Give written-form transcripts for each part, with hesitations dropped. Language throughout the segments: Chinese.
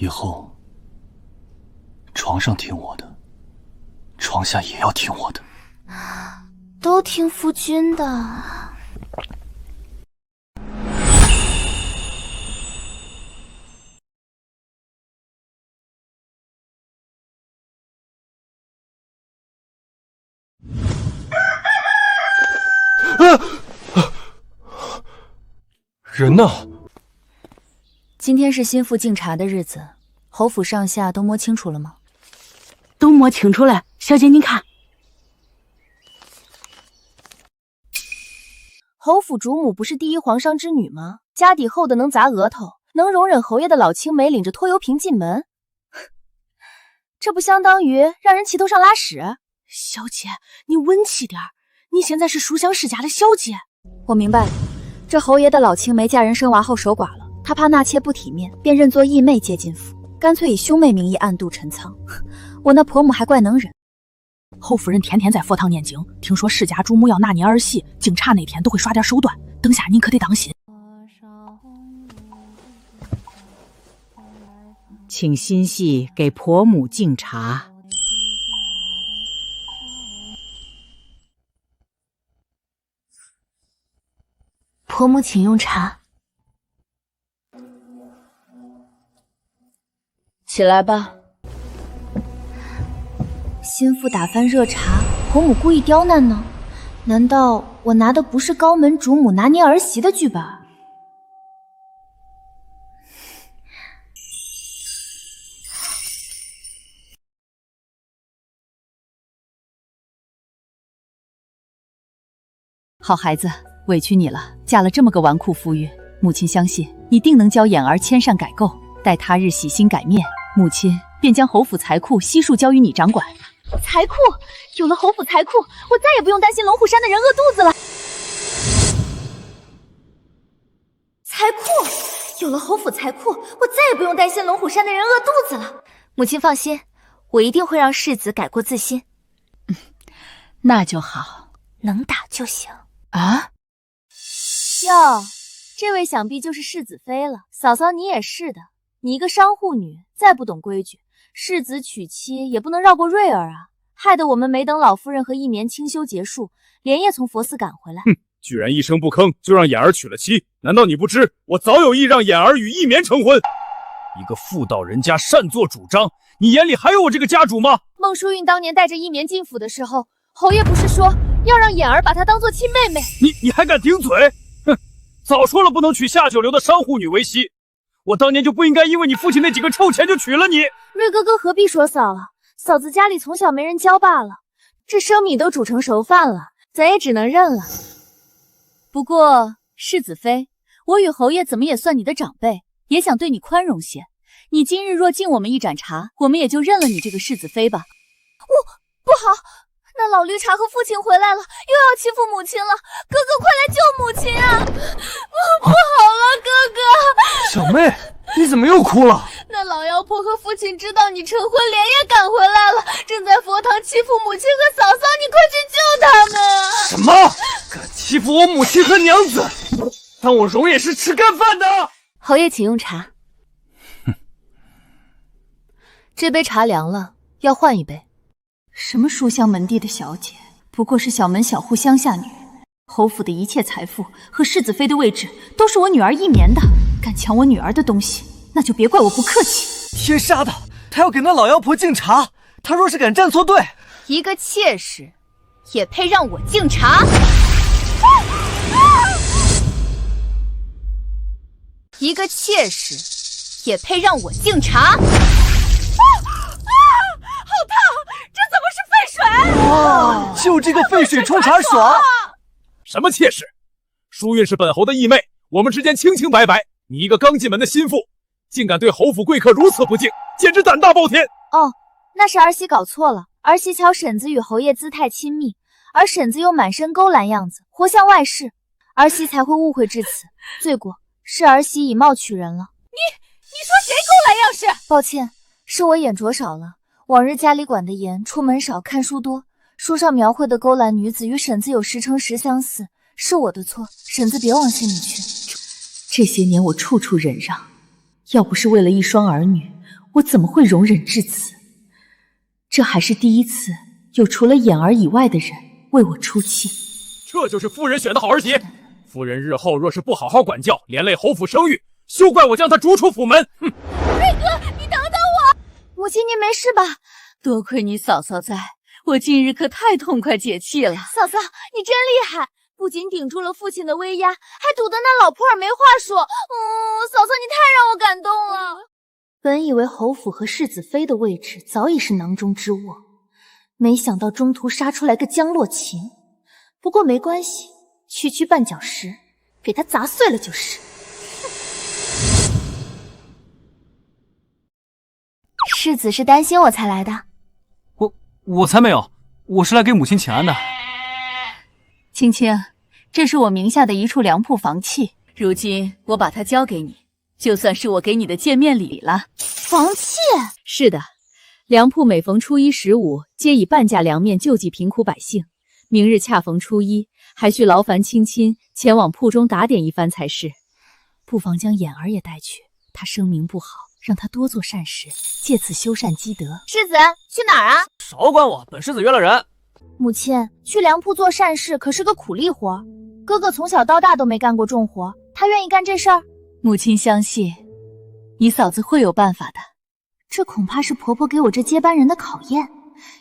以后床上听我的，床下也要听我的。都听夫君的。人呢？今天是心腹敬茶的日子，侯府上下都摸清楚了吗？都摸清楚了，小姐你看。侯府主母不是第一皇商之女吗？家底厚的能砸额头，能容忍侯爷的老青梅领着拖油瓶进门，这不相当于让人齐头上拉屎？小姐，你稳气点儿，你现在是书香世家的小姐。我明白了，这侯爷的老青梅嫁人生娃后守寡了，他怕纳妾不体面，便认作义妹接进府，干脆以兄妹名义暗度陈仓。我那婆母还怪能忍。侯夫人天天在佛堂念经，听说世家主母要纳您儿媳，敬茶那天都会耍点手段，等下您可得当心。请心系给婆母敬茶。婆母请用茶。起来吧。心腹打翻热茶，婆母故意刁难呢？难道我拿的不是高门主母拿捏儿媳的剧本？好孩子，委屈你了，嫁了这么个纨绔夫约，母亲相信你定能教眼儿迁善改垢，待他日洗心改面，母亲便将侯府财库悉数交于你掌管。财库，有了侯府财库，我再也不用担心龙虎山的人饿肚子了。财库，有了侯府财库，我再也不用担心龙虎山的人饿肚子了。母亲放心，我一定会让世子改过自新。那就好，能打就行。啊？哟，这位想必就是世子妃了。嫂嫂你也是的，你一个商户女，再不懂规矩，世子娶妻也不能绕过瑞儿啊，害得我们没等老夫人和一年清修结束，连夜从佛寺赶回来。哼，居然一声不吭就让眼儿娶了妻，难道你不知我早有意让眼儿与一绵成婚？一个妇道人家擅作主张，你眼里还有我这个家主吗？孟淑韵当年带着一绵进府的时候，侯爷不是说要让眼儿把她当做亲妹妹？你还敢顶嘴？哼，早说了不能娶下九流的商户女为妻，我当年就不应该因为你父亲那几个臭钱就娶了你。瑞哥哥何必说嫂了，嫂子家里从小没人教罢了，这生米都煮成熟饭了，咱也只能认了。不过世子妃，我与侯爷怎么也算你的长辈，也想对你宽容些。你今日若敬我们一盏茶，我们也就认了你这个世子妃吧。不好，那老绿茶和父亲回来了，又要欺负母亲了，哥哥快来救母亲啊！不好了，哥哥！小妹，你怎么又哭了？那老妖婆和父亲知道你成婚，连夜赶回来了，正在佛堂欺负母亲和嫂嫂，你快去救他们啊！什么？敢欺负我母亲和娘子，当我容也是吃干饭的？侯爷请用茶。这杯茶凉了，要换一杯。什么书香门第的小姐，不过是小门小户乡下女人。侯府的一切财富和世子妃的位置都是我女儿一绵的，敢抢我女儿的东西，那就别怪我不客气。天杀的，他要给那老妖婆敬茶，他若是敢站错队，一个妾室也配让我敬茶？一个妾室也配让我敬茶？好烫！这怎么是沸水？哇，就这个沸水冲茶爽！什么妾室？淑韵是本侯的义妹，我们之间清清白白。你一个刚进门的心腹，竟敢对侯府贵客如此不敬，简直胆大包天！哦，那是儿媳搞错了。儿媳瞧婶子与侯爷姿态亲密，而婶子又满身勾栏样子，活像外室，儿媳才会误会至此。罪过是儿媳以貌取人了。你说谁勾栏样式？抱歉，是我眼拙少了。往日家里管得严，出门少，看书多，书上描绘的勾栏女子与婶子有10成10相似，是我的错，婶子别往心里去。这些年我处处忍让，要不是为了一双儿女，我怎么会容忍至此？这还是第一次有除了眼儿以外的人为我出气。这就是夫人选的好儿媳。夫人日后若是不好好管教，连累侯府声誉，休怪我将她逐出府门。哼！瑞哥，你等等我！母亲，您没事吧？多亏你嫂嫂在，我今日可太痛快解气了。嫂嫂，你真厉害，不仅顶住了父亲的威压，还堵得那老普洱没话说。嫂嫂，你太让我感动了。本以为侯府和世子妃的位置早已是囊中之物，没想到中途杀出来个江洛琴。不过没关系，区区绊脚石，给他砸碎了就是。世子是担心我才来的。我才没有，我是来给母亲请安的。青青，这是我名下的一处良铺房契，如今我把它交给你，就算是我给你的见面礼了。房契？是的，良铺每逢初一、15，皆以半价凉面救济贫苦百姓。明日恰逢初一，还需劳烦青青前往铺中打点一番才是。不妨将眼儿也带去，他声名不好，让他多做善事，借此修善积德。世子去哪儿啊？少管我，本世子约了人。母亲，去良铺做善事可是个苦力活，哥哥从小到大都没干过重活，他愿意干这事儿？母亲相信你嫂子会有办法的。这恐怕是婆婆给我这接班人的考验，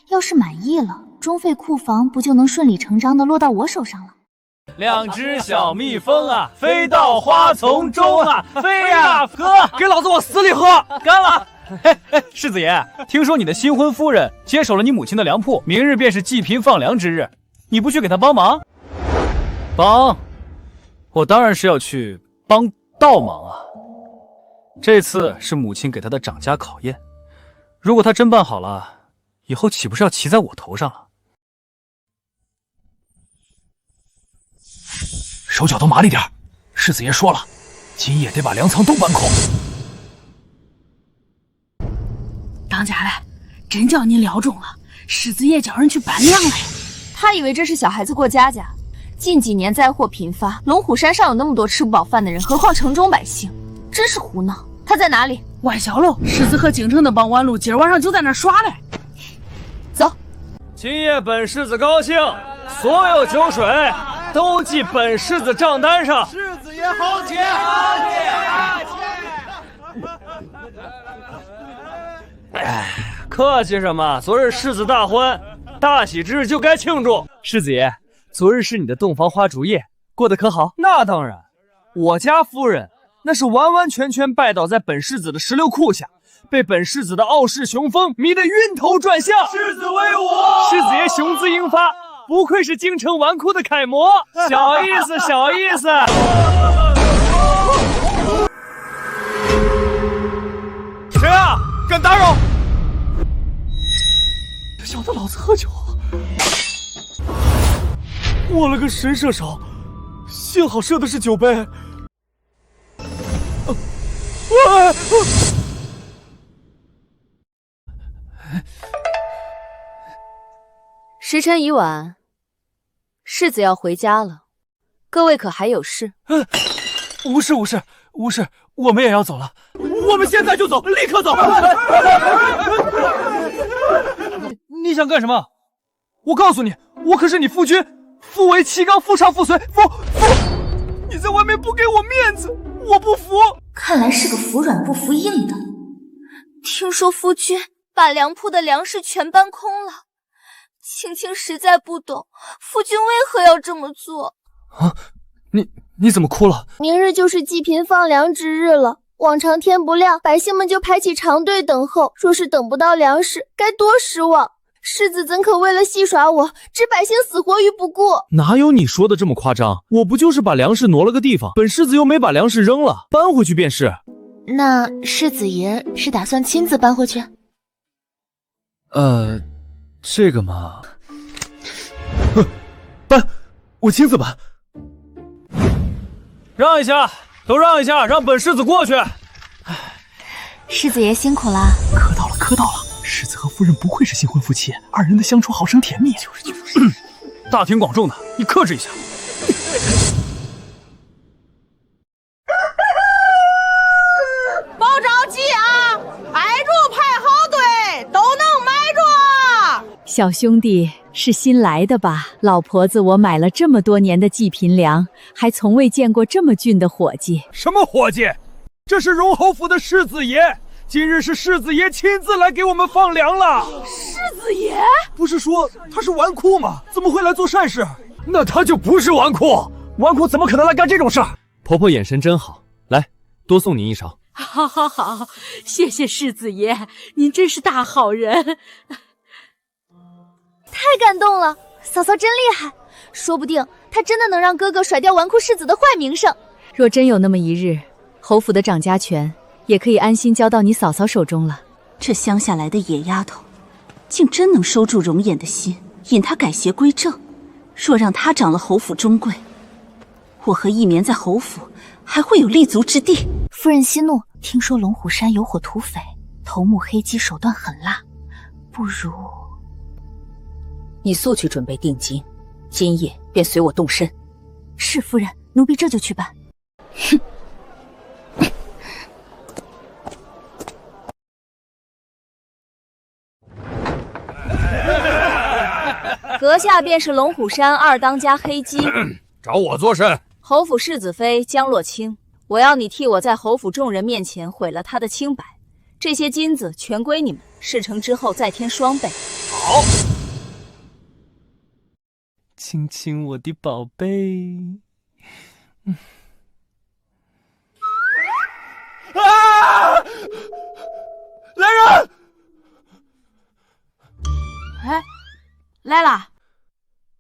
要是满意了，中费库房不就能顺理成章的落到我手上了？两只小蜜蜂啊，飞到花丛中啊，飞呀！喝，给老子往死里喝！干了！世子爷，听说你的新婚夫人接手了你母亲的粮铺，明日便是济贫放粮之日，你不去给她帮忙？帮？我当然是要去帮倒忙啊！这次是母亲给她的长家考验，如果她真办好了，以后岂不是要骑在我头上了？手脚都麻利点，世子爷说了，今夜得把粮仓都搬空。当家的，真叫您聊中了，世子爷叫人去搬粮来。他以为这是小孩子过家家。近几年灾祸频发，龙虎山上有那么多吃不饱饭的人，何况城中百姓，真是胡闹。他在哪里？外小楼，世子和京城的帮完路，今儿晚上就在那儿耍嘞。走。今夜本世子高兴，所有酒水都记本世子账单上。世子爷好姐，客气什么？昨日世子大婚，大喜之日就该庆祝。世子爷，昨日是你的洞房花烛夜，过得可好？那当然，我家夫人那是完完全全拜倒在本世子的石榴裤下，被本世子的傲视雄风迷得晕头转向。世子威武！世子爷雄姿英发，不愧是京城纨绔的楷模。小意思，小意思。谁啊？敢打扰？小的老子喝酒，我了个神射手，幸好射的是酒杯。时辰已晚，世子要回家了，各位可还有事？无事，我们也要走了。我们现在就走，立刻走！你想干什么？我告诉你，我可是你夫君，夫为妻纲，夫唱妇随，夫，你在外面不给我面子，我不服。看来是个服软不服硬的。听说夫君把粮铺的粮食全搬空了，青青实在不懂夫君为何要这么做。啊，你怎么哭了？明日就是济贫放粮之日了，往常天不亮，百姓们就排起长队等候，若是等不到粮食，该多失望。世子怎可为了戏耍我，置百姓死活于不顾？哪有你说的这么夸张？我不就是把粮食挪了个地方，本世子又没把粮食扔了，搬回去便是。那世子爷是打算亲自搬回去？这个嘛，搬，我亲自搬。让一下，都让一下，让本世子过去。世子爷辛苦了。磕到了，世子和夫人不愧是新婚夫妻，二人的相处好生甜蜜。就是，大庭广众的，你克制一下。别着急啊，挨住小兄弟是新来的吧？老婆子，我买了这么多年的济贫粮，还从未见过这么俊的伙计。什么伙计？这是荣侯府的世子爷，今日是世子爷亲自来给我们放粮了。世子爷不是说他是纨绔吗？怎么会来做善事？那他就不是纨绔，纨绔怎么可能来干这种事儿？婆婆眼神真好，来，多送你一勺。好好好，谢谢世子爷，您真是大好人。太感动了，嫂嫂真厉害，说不定她真的能让哥哥甩掉纨绔世子的坏名声。若真有那么一日，侯府的掌家权也可以安心交到你嫂嫂手中了。这乡下来的野丫头，竟真能收住容颜的心，引她改邪归正。若让她掌了侯府中贵，我和一绵在侯府还会有立足之地。夫人息怒，听说龙虎山有伙土匪，头目黑鸡手段狠辣，不如你速去准备定金，今夜便随我动身。是夫人，奴婢这就去办。哼。阁下便是龙虎山二当家黑鸡，找我做甚？侯府世子妃江洛清，我要你替我在侯府众人面前毁了她的清白。这些金子全归你们，事成之后再添双倍。好。亲亲我的宝贝。啊！来人！哎，来啦！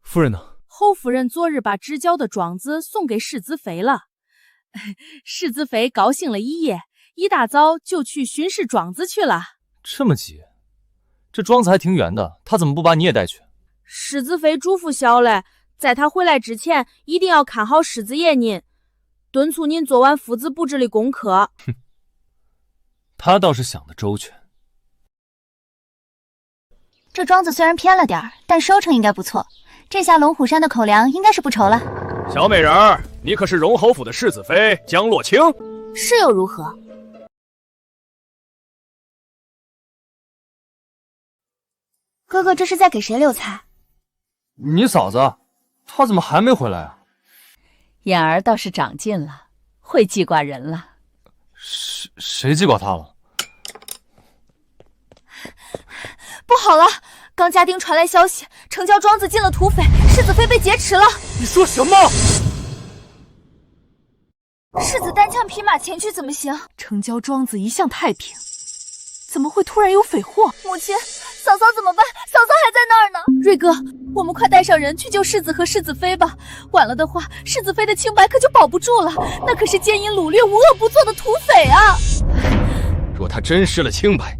夫人呢？侯夫人昨日把只交的庄子送给世子妃了，世子妃高兴了一夜，一大早就去巡视庄子去了。这么急？这庄子还挺远的，她怎么不把你也带去？世子妃嘱咐小嘞，在她回来之前，一定要看好世子爷您，敦促您做完夫子布置的功课。哼，她倒是想得周全。这庄子虽然偏了点但收成应该不错。这下龙虎山的口粮应该是不愁了。小美人儿，你可是荣侯府的世子妃江洛清？是又如何？哥哥这是在给谁留菜？你嫂子，她怎么还没回来啊？眼儿倒是长进了，会记挂人了。谁记挂她了？不好了！刚家丁传来消息，城郊庄子进了土匪，世子妃被劫持了。你说什么？世子单枪匹马前去怎么行？城郊庄子一向太平，怎么会突然有匪祸？母亲，嫂嫂怎么办？嫂嫂还在那儿呢。瑞哥，我们快带上人去救世子和世子妃吧，晚了的话，世子妃的清白可就保不住了。那可是奸淫掳掠、无恶不作的土匪啊！若他真失了清白，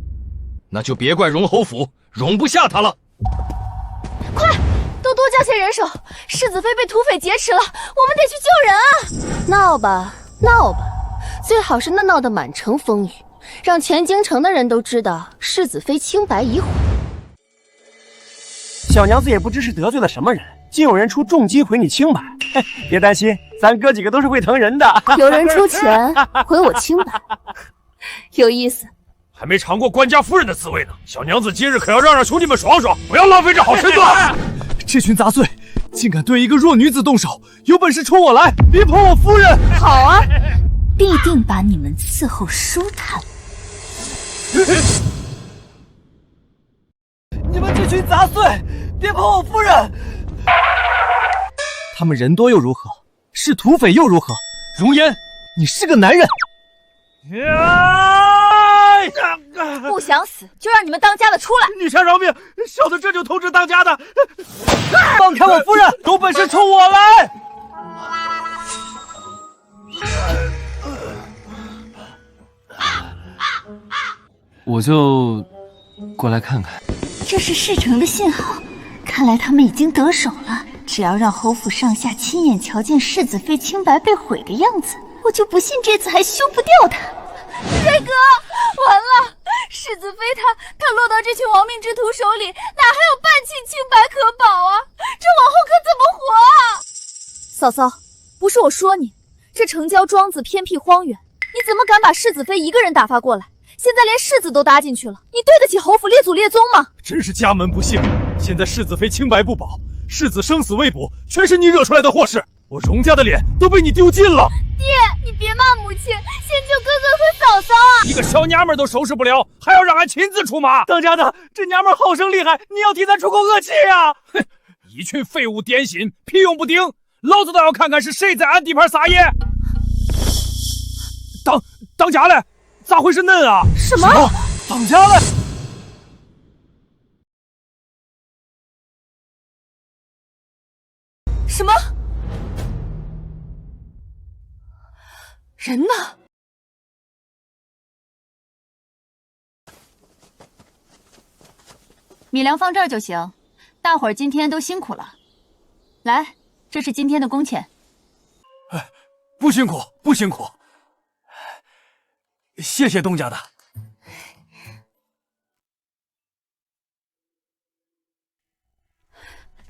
那就别怪荣侯府容不下他了。快，多叫些人手！世子妃被土匪劫持了，我们得去救人啊！闹吧，闹吧，最好是闹得满城风雨，让全京城的人都知道世子妃清白已毁。小娘子也不知是得罪了什么人，竟有人出重金毁你清白。别担心，咱哥几个都是会疼人的。有人出钱毁我清白，有意思。还没尝过官家夫人的滋味呢，小娘子今日可要让兄弟们爽爽，不要浪费这好身段。这群杂碎竟敢对一个弱女子动手，有本事冲我来，别碰我夫人！好啊，必定把你们伺候舒坦。你们这群杂碎，别碰我夫人！他们人多又如何？是土匪又如何？容颜，你是个男人。不想死就让你们当家的出来！女侠饶命！小的这就通知当家的。放开我夫人！有本事冲我来！我就过来看看。这是事成的信号，看来他们已经得手了。只要让侯府上下亲眼瞧见世子妃清白被毁的样子，我就不信这次还休不掉他。瑞哥，完了！世子妃她落到这群亡命之徒手里，哪还有半斤清白可保啊？这往后可怎么活啊？嫂嫂，不是我说你，这城郊庄子偏僻荒远，你怎么敢把世子妃一个人打发过来？现在连世子都搭进去了，你对得起侯府列祖列宗吗？真是家门不幸，现在世子妃清白不保，世子生死未卜，全是你惹出来的祸事。我荣家的脸都被你丢尽了。爹，你别骂母亲，先救哥哥和嫂嫂啊！一个小娘们都收拾不了，还要让俺亲自出马。当家的，这娘们好生厉害，你要替咱出口恶气啊！哼，一群废物点心，屁用不顶，老子倒要看看是谁在俺地盘撒野。当家嘞？咋回事恁啊？什么？当家嘞？什么？人呢？米粮放这儿就行，大伙儿今天都辛苦了。来，这是今天的工钱。不辛苦，不辛苦。谢谢东家的。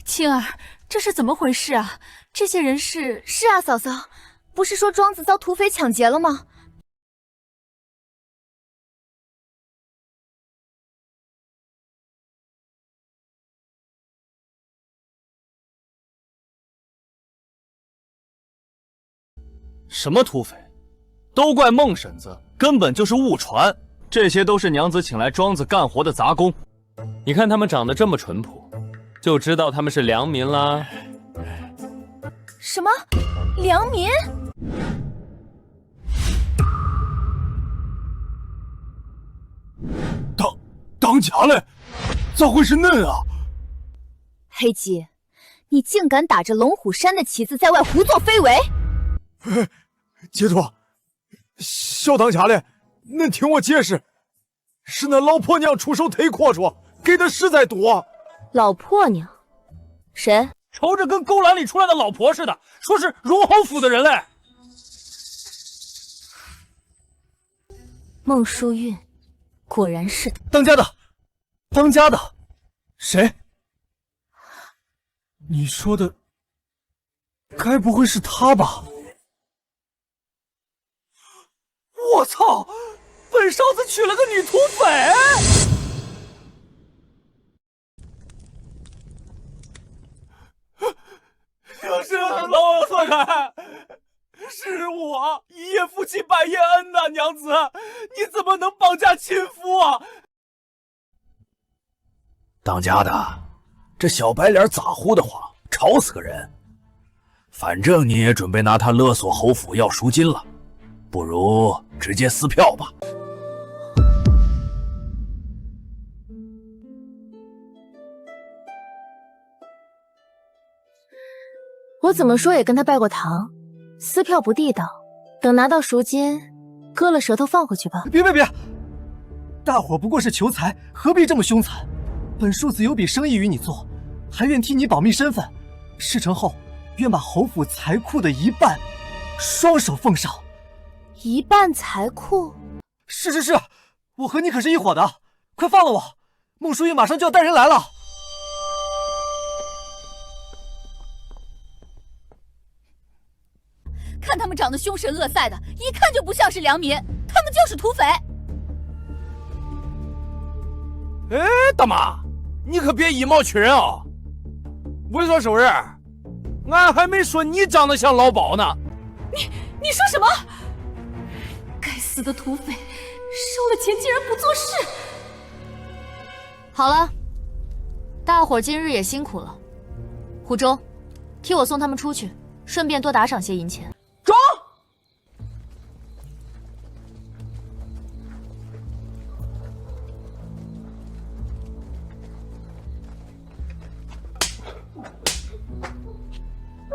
青儿，这是怎么回事啊？这些人是……是啊，嫂嫂，不是说庄子遭土匪抢劫了吗？什么土匪？都怪孟婶子，根本就是误传。这些都是娘子请来庄子干活的杂工。你看他们长得这么淳朴，就知道他们是良民啦。什么？良民？当家嘞？咋会是恁啊？黑鸡，你竟敢打着龙虎山的旗子在外胡作非为！接住！小当家嘞，恁听我解释，是那老婆娘出手忒阔绰，给的实在多。老婆娘？谁？瞅着跟勾栏里出来的老婆似的，说是荣侯府的人嘞。孟淑韵，果然是他。当家的，当家的，谁？你说的，该不会是他吧？我操！本少子娶了个女土匪！就是老四开，是我一夜夫妻百夜恩呐，娘子，你怎么能绑架亲夫啊？当家的，这小白脸咋呼的慌，吵死个人。反正你也准备拿他勒索侯府要赎金了，不如直接撕票吧。我怎么说也跟他拜过堂，撕票不地道，等拿到赎金，割了舌头放回去吧。别！大伙不过是求财，何必这么凶残？本庶子有笔生意与你做，还愿替你保密身份。事成后，愿把侯府财库的一半，双手奉上。一半财库？是，我和你可是一伙的，快放了我！孟淑玉马上就要带人来了。看他们长得凶神恶煞的，一看就不像是良民，他们就是土匪。哎，大妈，你可别以貌取人啊！猥琐收人，俺还没说你长得像老鸨呢。你说什么？该死的土匪，收了钱竟然不做事！好了，大伙今日也辛苦了。湖州，替我送他们出去，顺便多打赏些银钱。装！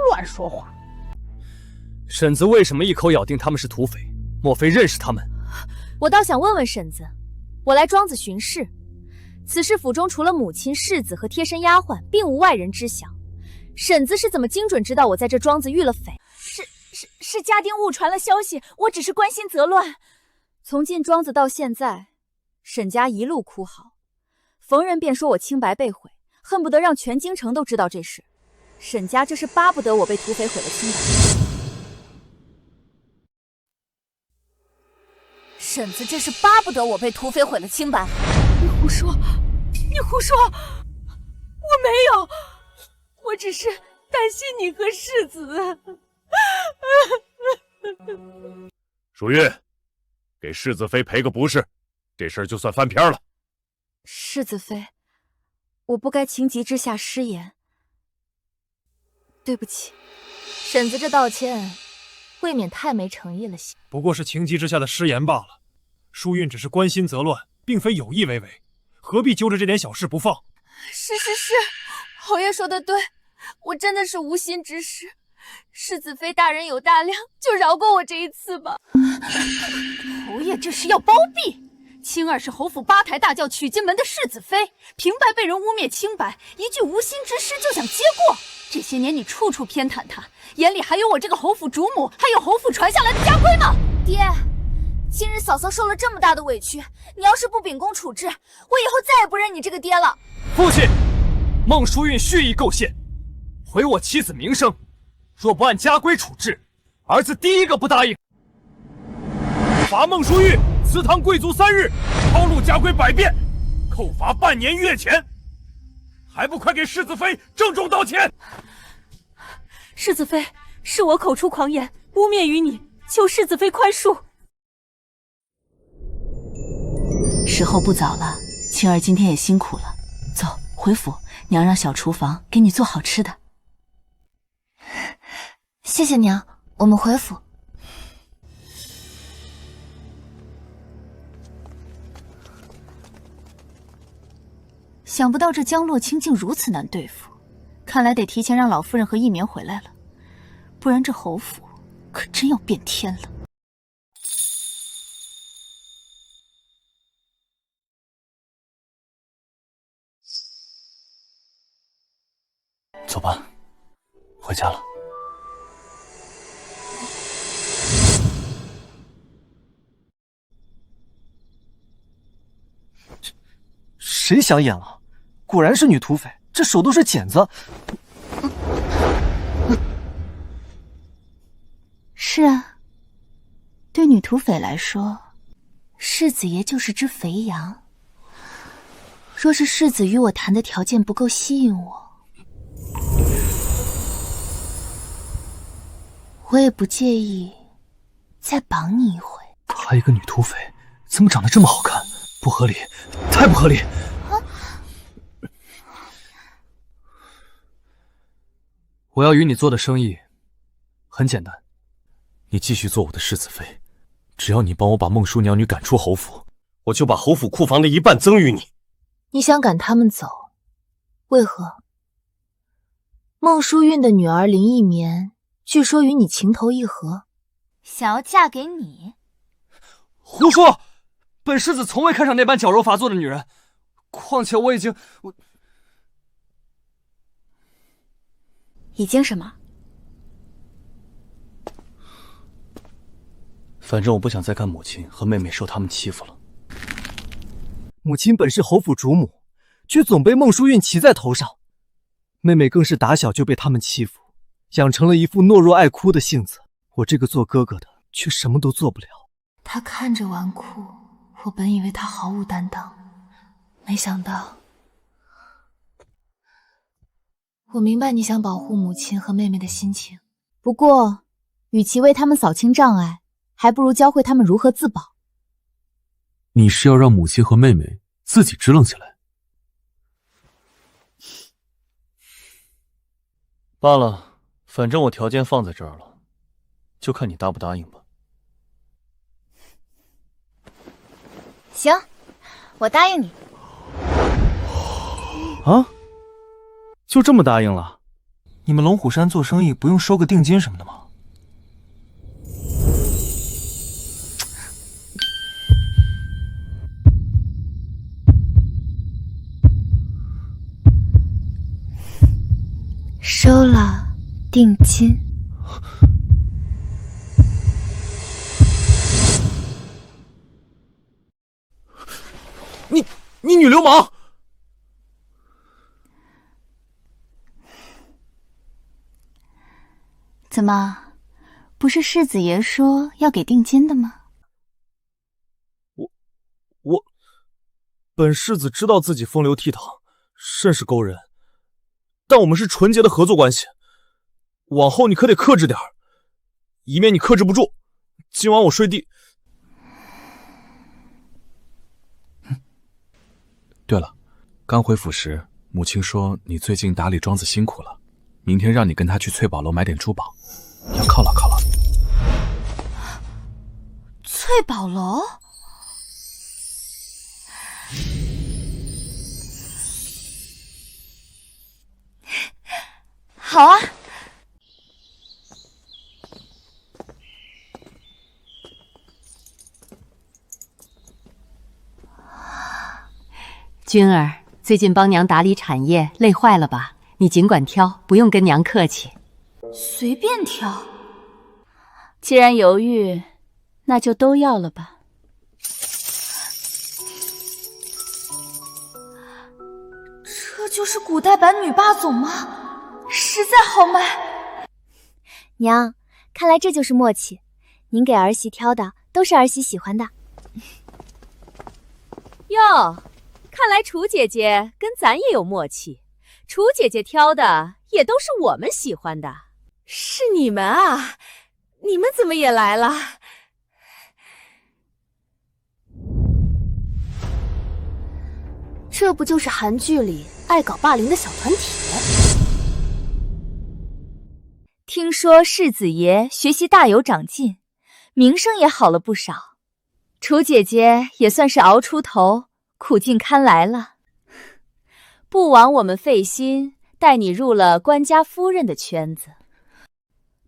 乱说话！婶子为什么一口咬定他们是土匪？莫非认识他们？我倒想问问婶子，我来庄子巡视，此事府中除了母亲、世子和贴身丫鬟，并无外人知晓。婶子是怎么精准知道我在这庄子遇了匪？是家丁误传了消息，我只是关心则乱。从进庄子到现在，沈家一路哭嚎，逢人便说我清白被毁，恨不得让全京城都知道这事。沈家这是巴不得我被土匪毁了清白。婶子这是巴不得我被土匪毁了清白。你胡说！我没有，我只是担心你和世子。淑玉，给世子妃赔个不是，这事儿就算翻篇了。世子妃，我不该情急之下失言，对不起。婶子这道歉，未免太没诚意了些。不过是情急之下的失言罢了。淑韵只是关心则乱，并非有意为为，何必揪着这点小事不放？是，侯爷说的对，我真的是无心之失。世子妃大人有大量，就饶过我这一次吧。侯爷这是要包庇，青儿是侯府八抬大轿娶进门的世子妃，平白被人污蔑清白，一句无心之失就想接过。这些年你处处偏袒她，眼里还有我这个侯府主母，还有侯府传下来的家规吗？爹，今日嫂嫂受了这么大的委屈，你要是不秉公处置，我以后再也不认你这个爹了。父亲，孟淑韵蓄意构陷，毁我妻子名声，若不按家规处置，儿子第一个不答应。罚孟淑玉祠堂跪足3日，抄录家规100遍，扣罚半年月钱，还不快给世子妃郑重道歉！世子妃，是我口出狂言，污蔑于你，求世子妃宽恕。时候不早了，青儿今天也辛苦了，走回府，娘让小厨房给你做好吃的。谢谢娘，我们回府。想不到这江洛清竟如此难对付，看来得提前让老夫人和一绵回来了，不然这侯府可真要变天了。走吧，回家了。谁想演了？果然是女土匪，这手都是茧子。是啊，对女土匪来说，世子爷就是只肥羊。若是世子与我谈的条件不够吸引我，我也不介意再绑你一回。她一个女土匪，怎么长得这么好看？不合理，太不合理！我要与你做的生意很简单，你继续做我的世子妃，只要你帮我把孟叔娘女赶出侯府，我就把侯府库房的1半赠与你。你想赶他们走，为何？孟淑韵的女儿林一绵，据说与你情投意合，想要嫁给你。胡说！本世子从未看上那般矫揉乏作的女人，况且我已经什么？反正我不想再看母亲和妹妹受他们欺负了。母亲本是侯府主母，却总被孟淑韵骑在头上，妹妹更是打小就被他们欺负，养成了一副懦弱爱哭的性子。我这个做哥哥的却什么都做不了。他看着纨绔，我本以为他毫无担当，没想到。我明白你想保护母亲和妹妹的心情，不过，与其为他们扫清障碍，还不如教会他们如何自保。你是要让母亲和妹妹自己支棱起来？罢了，反正我条件放在这儿了，就看你答不答应吧。行，我答应你。啊？就这么答应了？你们龙虎山做生意不用收个定金什么的吗？收了定金。你女流氓！怎么，不是世子爷说要给定金的吗？本世子知道自己风流倜傥，甚是勾人，但我们是纯洁的合作关系，往后你可得克制点儿，以免你克制不住。今晚我睡地。对了，刚回府时，母亲说你最近打理庄子辛苦了，明天让你跟她去翠宝楼买点珠宝，要犒劳犒劳。翠宝楼？好啊。君儿，最近帮娘打理产业，累坏了吧？你尽管挑，不用跟娘客气。随便挑。既然犹豫，那就都要了吧。这就是古代版女霸总吗？实在好卖。娘，看来这就是默契。您给儿媳挑的都是儿媳喜欢的。哟，看来楚姐姐跟咱也有默契。楚姐姐挑的也都是我们喜欢的。是你们啊？你们怎么也来了？这不就是韩剧里爱搞霸凌的小团体？听说世子爷学习大有长进，名声也好了不少。楚姐姐也算是熬出头，苦尽堪来了。不枉我们费心带你入了官家夫人的圈子，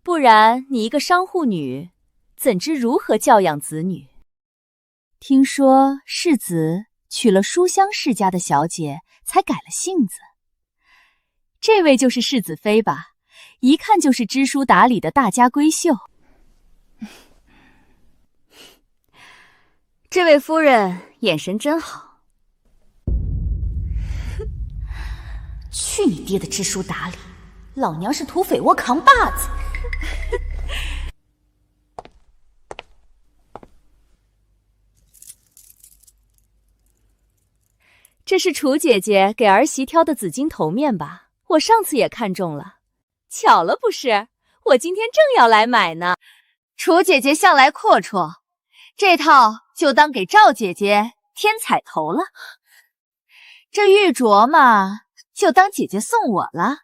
不然你一个商户女，怎知如何教养子女？听说世子娶了书香世家的小姐，才改了性子。这位就是世子妃吧？一看就是知书达理的大家闺秀。这位夫人眼神真好。去你爹的知书达理，老娘是土匪窝扛把子。这是楚姐姐给儿媳挑的紫金头面吧？我上次也看中了。巧了不是？我今天正要来买呢。楚姐姐向来阔绰，这套就当给赵姐姐添彩头了。这玉镯嘛，就当姐姐送我了。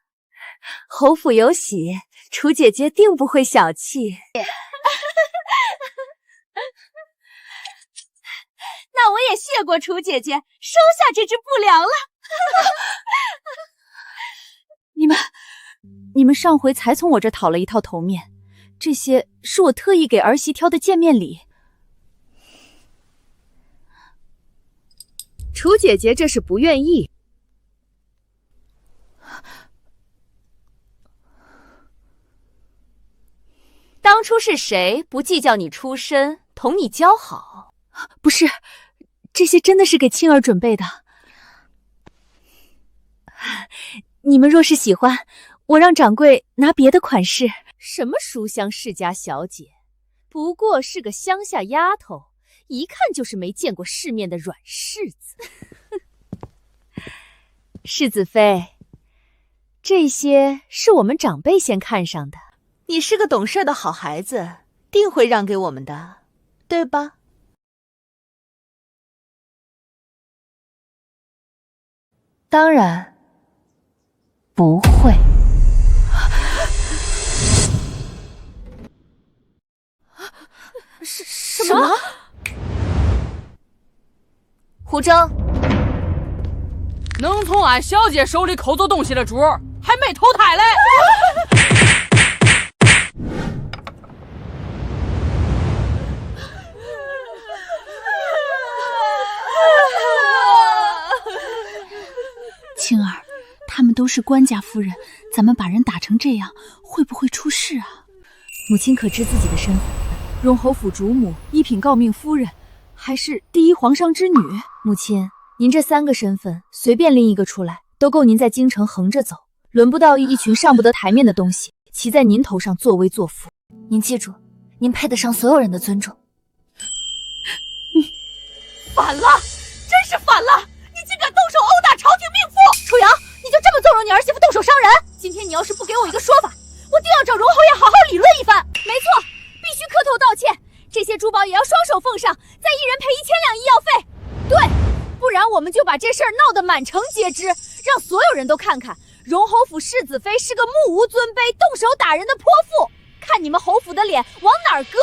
侯府有喜，楚姐姐定不会小气。那我也谢过楚姐姐，收下这只不良了。你们上回才从我这讨了一套头面，这些是我特意给儿媳挑的见面礼。楚姐姐这是不愿意。当初是谁不计较你出身，同你交好？不是，这些真的是给青儿准备的。你们若是喜欢，我让掌柜拿别的款式。什么书香世家小姐，不过是个乡下丫头，一看就是没见过世面的软柿子。世子妃，这些是我们长辈先看上的。你是个懂事的好孩子，定会让给我们的，对吧？当然不会。什么？胡征，能从俺小姐手里抠走东西的主，还没投胎嘞！青儿，他们都是官家夫人，咱们把人打成这样，会不会出事啊？母亲可知自己的身份？荣侯府主母，一品诰命夫人，还是第一皇上之女？母亲，您这3个身份，随便拎一个出来，都够您在京城横着走，轮不到一群上不得台面的东西骑在您头上作威作福。您记住，您配得上所有人的尊重。反了，真是反了！你竟敢动手殴打朝廷命妇！楚阳，你就这么纵容你儿媳妇动手伤人？要是不给我一个说法，我定要找荣侯爷好好理论一番。没错，必须磕头道歉，这些珠宝也要双手奉上，再一人赔1000两医药费。对，不然我们就把这事儿闹得满城皆知，让所有人都看看荣侯府世子妃是个目无尊卑、动手打人的泼妇，看你们侯府的脸往哪儿搁。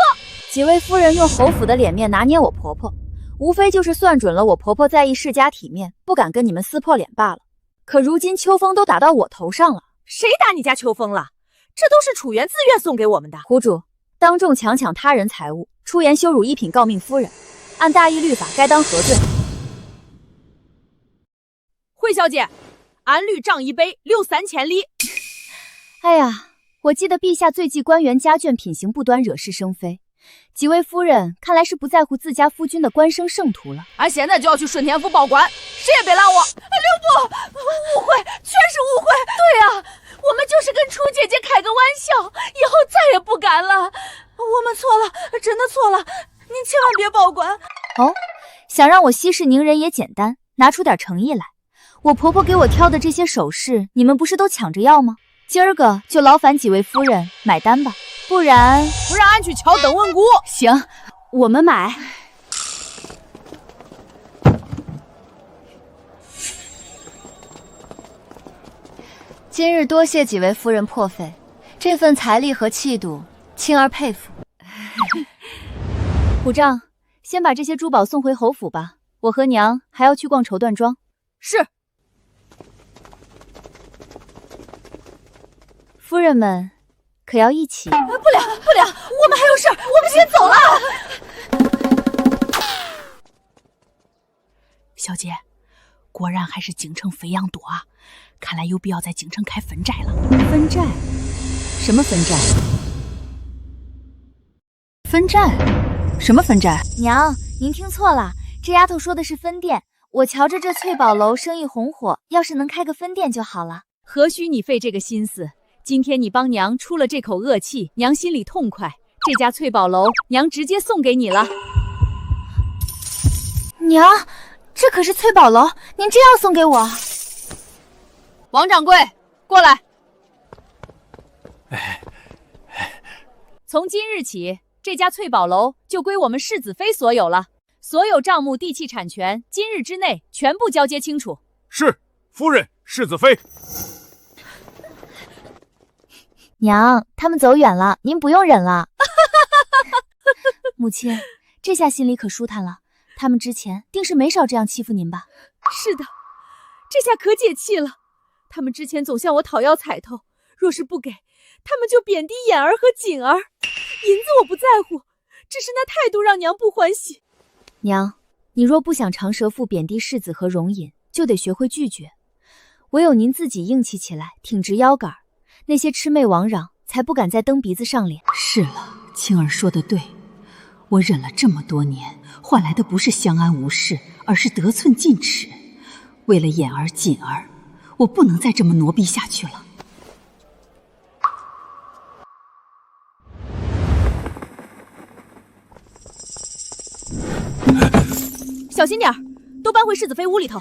几位夫人用侯府的脸面拿捏我婆婆，无非就是算准了我婆婆在意世家体面，不敢跟你们撕破脸罢了。可如今秋风都打到我头上了。谁打你家秋风了？这都是楚原自愿送给我们的。胡主，当众强抢他人财物，出言羞辱一品诰命夫人，按大义律法该当何罪？惠小姐，按律杖一杯，63千里。哎呀，我记得陛下最忌官员家眷品行不端，惹是生非。几位夫人看来是不在乎自家夫君的官声圣途了。俺现在就要去顺天府报官，谁也别拦我！刘伯，误会，全是误会。对啊，我们就是跟楚姐姐开个玩笑，以后再也不敢了。我们错了，真的错了，您千万别报官。哦，想让我息事宁人也简单，拿出点诚意来。我婆婆给我挑的这些首饰，你们不是都抢着要吗？今儿个就劳烦几位夫人买单吧，不然俺去敲邓文谷。行，我们买。今日多谢几位夫人破费，这份财力和气度，青儿佩服。虎杖，先把这些珠宝送回侯府吧，我和娘还要去逛绸缎庄。是。夫人们可要一起？不了，我们还有事，我们先走了。小姐，果然还是京城肥羊多啊！看来有必要在京城开分寨了。分寨？什么分寨？分寨？什么分寨？娘，您听错了，这丫头说的是分店。我瞧着这翠宝楼生意红火，要是能开个分店就好了。何须你费这个心思？今天你帮娘出了这口恶气，娘心里痛快。这家翠宝楼，娘直接送给你了。娘，这可是翠宝楼，您真要送给我？王掌柜，过来。从今日起，这家翠宝楼就归我们世子妃所有了。所有账目、地契产权，今日之内全部交接清楚。是，夫人，世子妃。娘，他们走远了，您不用忍了。母亲，这下心里可舒坦了。他们之前定是没少这样欺负您吧？是的，这下可解气了。他们之前总向我讨要彩头，若是不给，他们就贬低眼儿和锦儿。银子我不在乎，只是那态度让娘不欢喜。娘，你若不想长舌妇贬低世子和容隐，就得学会拒绝。唯有您自己硬气起来，挺直腰杆，那些魑魅魍魉才不敢再蹬鼻子上脸。是了，青儿说的对，我忍了这么多年，换来的不是相安无事，而是得寸进尺。为了眼儿锦儿，我不能再这么挪逼下去了。小心点儿，都搬回世子妃屋里头。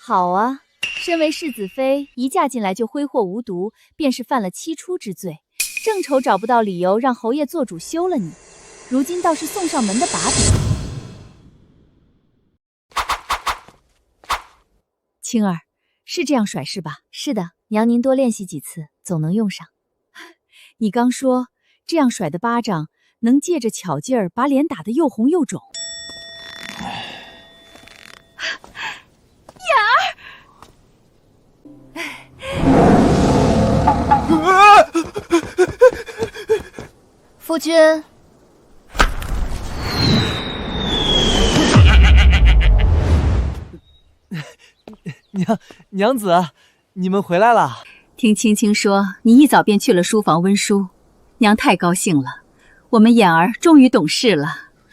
好啊，身为世子妃，一嫁进来就挥霍无毒，便是犯了七出之罪。正愁找不到理由让侯爷做主休了你，如今倒是送上门的把柄。青儿，是这样甩是吧？是的，娘您多练习几次，总能用上。你刚说这样甩的巴掌，能借着巧劲儿把脸打得又红又肿。夫君，娘子，你们回来了。听青青说你一早便去了书房温书，娘太高兴了。我们眼儿终于懂事了。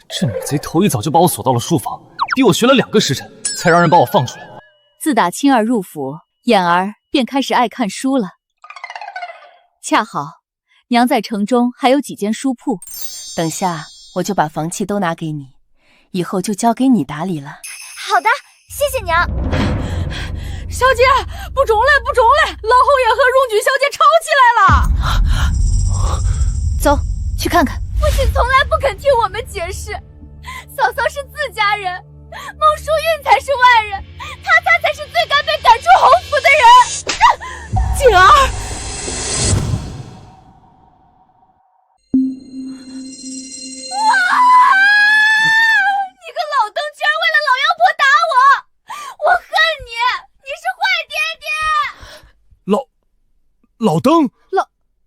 这女贼头一早就把我锁到了书房，逼我学了2个时辰，才让人把我放出来。自打青儿入府，眼儿便开始爱看书了。恰好娘在城中还有几间书铺，等下我就把房契都拿给你，以后就交给你打理了。好的，谢谢娘。小姐，不中嘞，不中嘞！老侯爷和荣君小姐吵起来了。走，去看看。父亲从来不肯听我们解释，嫂嫂是自家人，孟淑韵才是外人，她才是最该被赶出侯府的人。景儿，哇！你个老登居然为了老妖婆打我，我恨你！你是坏爹爹！老登，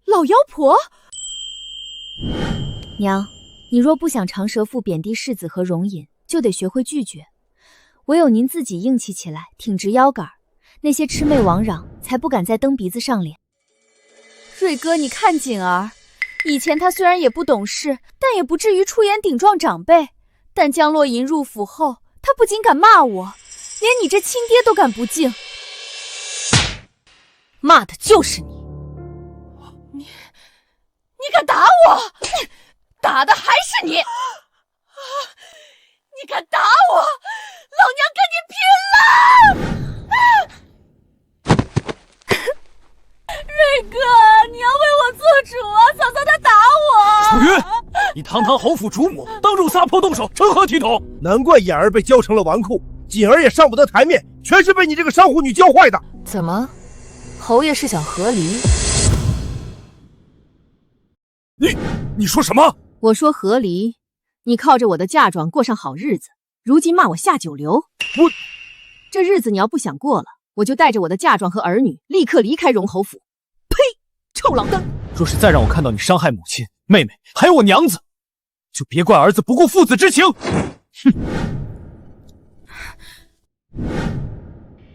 老妖婆。娘，你若不想长舌妇贬低世子和容隐，就得学会拒绝。唯有您自己硬气起来，挺直腰杆，那些魑魅魍魉才不敢再蹬鼻子上脸。瑞哥，你看景儿，以前他虽然也不懂事，但也不至于出言顶撞长辈。但江洛银入府后，他不仅敢骂我，连你这亲爹都敢不敬。骂的就是你！你敢打我？打的还是你！你敢打我，老娘跟你拼了！瑞哥，你要为我做主啊！嫂嫂她打我！楚云，你堂堂侯府主母，当众撒泼动手，成何体统？难怪眼儿被教成了纨绔，锦儿也上不得台面，全是被你这个商户女教坏的。怎么，侯爷是想和离？你说什么？我说和离，你靠着我的嫁妆过上好日子，如今骂我下九流。这日子你要不想过了，我就带着我的嫁妆和儿女立刻离开荣侯府。呸！臭老登！若是再让我看到你伤害母亲、妹妹，还有我娘子，就别怪儿子不顾父子之情。哼！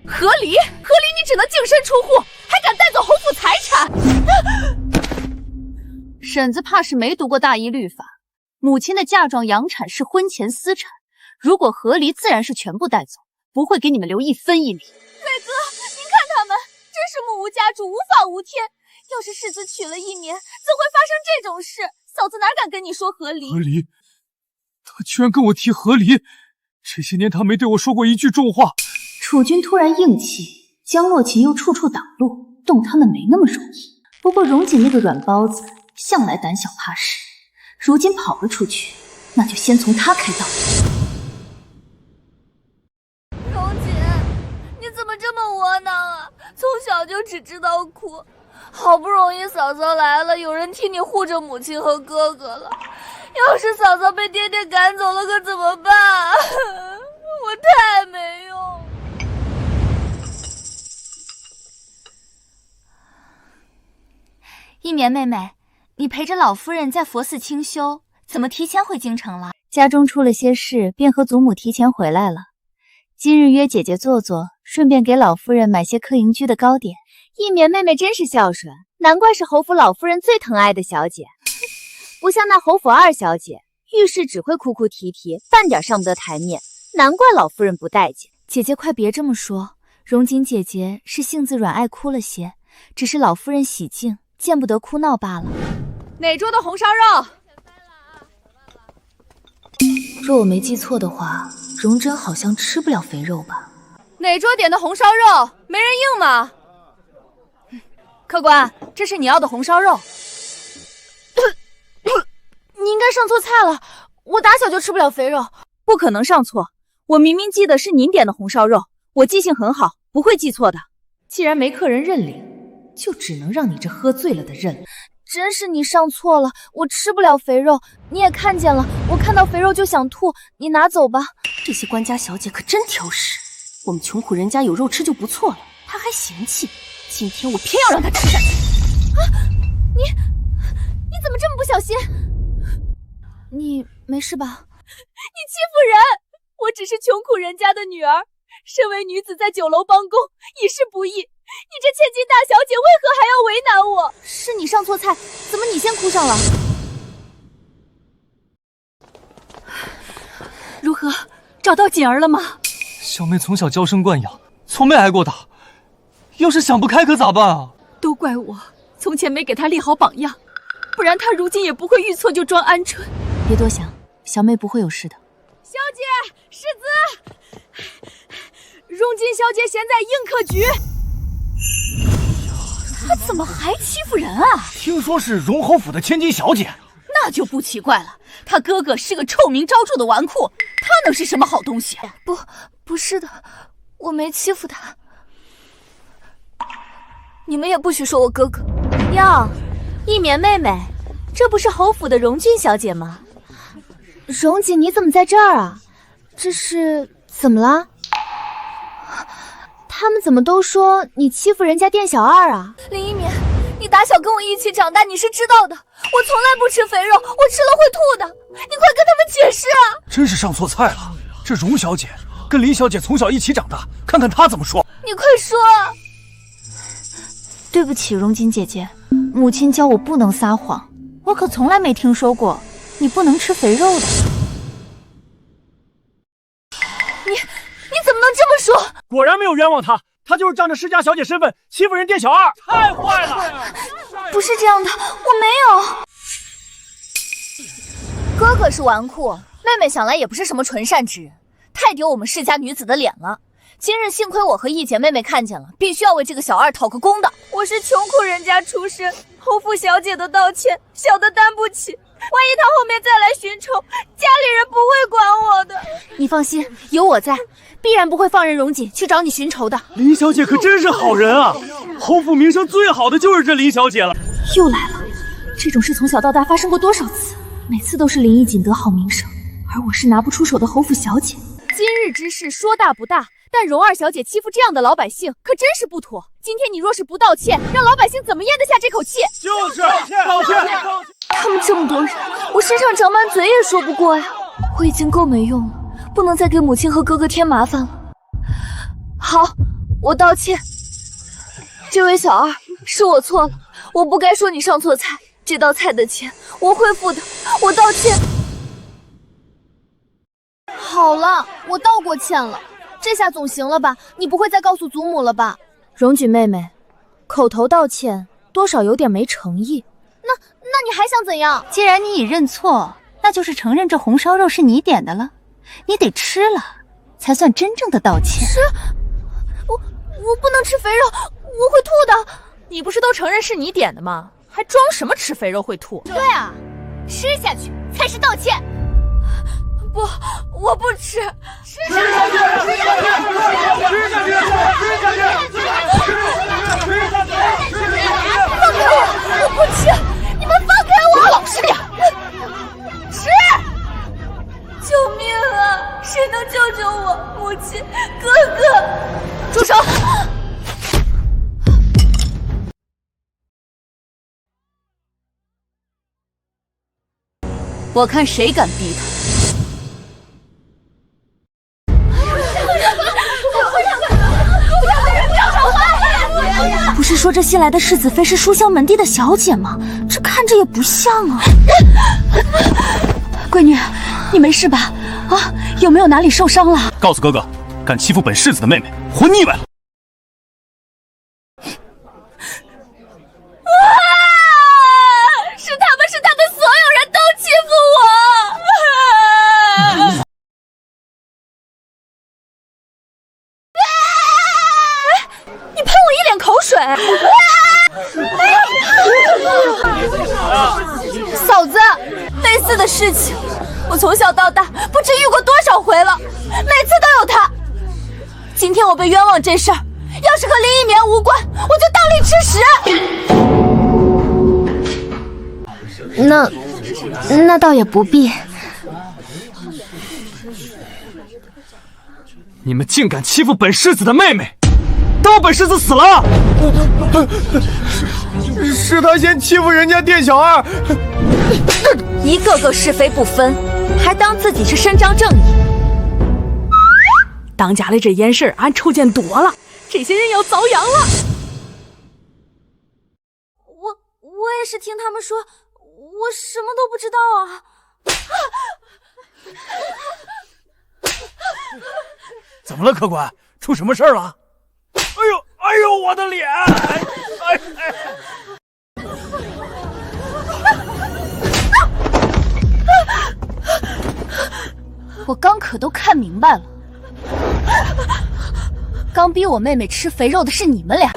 和离，你只能净身出户，还敢带走侯府财产！婶子怕是没读过大一律法，母亲的嫁妆养产是婚前私产，如果和离，自然是全部带走，不会给你们留一分一厘。瑞哥，您看他们真是目无家主，无法无天。要是世子娶了一年，怎会发生这种事？嫂子哪敢跟你说和离？和离，他居然跟我提和离，这些年他没对我说过一句重话。楚军突然硬气，江洛琴又处处挡路，动他们没那么容易。不过荣锦那个软包子向来胆小怕事，如今跑了出去，那就先从他开刀。荣锦，你怎么这么窝囊啊？从小就只知道哭，好不容易嫂嫂来了，有人替你护着母亲和哥哥了。要是嫂嫂被爹爹赶走了，可怎么办？我太没用。一棉妹妹，你陪着老夫人在佛寺清修，怎么提前回京城了？家中出了些事，便和祖母提前回来了。今日约姐姐坐坐，顺便给老夫人买些客营居的糕点。一棉妹妹真是孝顺，难怪是侯府老夫人最疼爱的小姐。不像那侯府二小姐，遇事只会哭哭啼啼，半点上不得台面，难怪老夫人不待见。姐姐快别这么说，荣锦姐姐是性子软，爱哭了些，只是老夫人喜静，见不得哭闹罢了。哪桌的红烧肉？若我没记错的话，荣珍好像吃不了肥肉吧？哪桌点的红烧肉？没人应吗？客官，这是你要的红烧肉。你应该上错菜了，我打小就吃不了肥肉。不可能上错，我明明记得是您点的红烧肉，我记性很好，不会记错的。既然没客人认领，就只能让你这喝醉了的认了。真是你上错了，我吃不了肥肉，你也看见了，我看到肥肉就想吐，你拿走吧。这些官家小姐可真挑食，我们穷苦人家有肉吃就不错了，她还嫌弃，今天我偏要让她吃下去。啊，你怎么这么不小心？你没事吧？你欺负人！我只是穷苦人家的女儿，身为女子在酒楼帮工，已是不易。你这千金大小姐为何还要为难我？是你上错菜，怎么你先哭上了？如何，找到锦儿了吗？小妹从小娇生惯养，从没挨过打，要是想不开可咋办啊？都怪我，从前没给她立好榜样，不然她如今也不会遇错就装鹌鹑。别多想，小妹不会有事的。小姐，世子，荣金小姐现在应客局。他怎么还欺负人啊？听说是荣侯府的千金小姐，那就不奇怪了。他哥哥是个臭名昭著的纨绔，他能是什么好东西？不是的，我没欺负他。你们也不许说我哥哥。哟，一棉妹妹，这不是侯府的荣君小姐吗？荣姐，你怎么在这儿啊？这是怎么了？他们怎么都说你欺负人家店小二啊？林一棉，你打小跟我一起长大，你是知道的。我从来不吃肥肉，我吃了会吐的。你快跟他们解释啊！真是上错菜了。这荣小姐跟林小姐从小一起长大，看看她怎么说。你快说啊！对不起，荣锦姐姐，母亲教我不能撒谎，我可从来没听说过你不能吃肥肉的。你怎么能这么说？果然没有冤枉她，她就是仗着世家小姐身份欺负人店小二，太坏了！不是这样的，我没有。哥哥是纨绔，妹妹想来也不是什么纯善之人，太丢我们世家女子的脸了。今日幸亏我和一姐妹妹看见了，必须要为这个小二讨个公道。我是穷苦人家出身，侯府小姐的道歉，小的担不起。万一她后面再来寻仇，家里人不会管我的。你放心，有我在，必然不会放任荣锦去找你寻仇的。林小姐可真是好人啊！侯府名声最好的就是这林小姐了。又来了，这种事从小到大发生过多少次？每次都是林义锦得好名声，而我是拿不出手的侯府小姐。今日之事说大不大，但荣二小姐欺负这样的老百姓，可真是不妥。今天你若是不道歉，让老百姓怎么咽得下这口气？就是道歉！他们这么多人，我身上长满嘴也说不过呀。我已经够没用了，不能再给母亲和哥哥添麻烦了。好，我道歉。这位小二，是我错了，我不该说你上错菜，这道菜的钱我会付的，我道歉。好了，我道过歉了，这下总行了吧？你不会再告诉祖母了吧？荣锦妹妹，口头道歉多少有点没诚意。那你还想怎样？既然你已认错，那就是承认这红烧肉是你点的了，你得吃了，才算真正的道歉。吃？我不能吃肥肉，我会吐的。你不是都承认是你点的吗？还装什么吃肥肉会吐？对啊，吃下去才是道歉。不，我不吃，吃下去，吃下去，吃下去，放开我！我不吃，你们放开我！老实点，吃！救命啊！谁能救救我？母亲，哥哥！住手！我看谁敢逼他！不是说这新来的世子妃是书香门第的小姐吗？这看着也不像啊。闺女，你没事吧？啊，有没有哪里受伤了？告诉哥哥，敢欺负本世子的妹妹，活腻歪了！是他们所有人都欺负我！你喷我一脸口水！嫂子，类似的事情我从小到大不知遇过多少回了，每次都有他。今天我被冤枉这事儿，要是和林一棉无关，我就当力吃屎。那倒也不必。你们竟敢欺负本世子的妹妹！当本世子死了！是他先欺负人家店小二，一个个是非不分，还当自己是伸张正义。当家的这件事俺瞅见多了，这些人要遭殃了。我也是听他们说，我什么都不知道啊。怎么了，客官？出什么事儿了？哎呦，我的脸！我刚可都看明白了，刚逼我妹妹吃肥肉的是你们俩。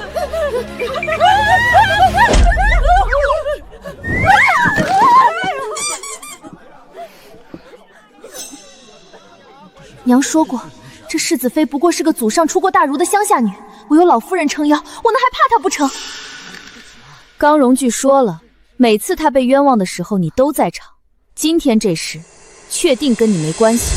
娘说过，这世子妃不过是个祖上出过大儒的乡下女，我有老夫人撑腰，我能还怕她不成？刚荣据说了，每次她被冤枉的时候你都在场，今天这事确定跟你没关系。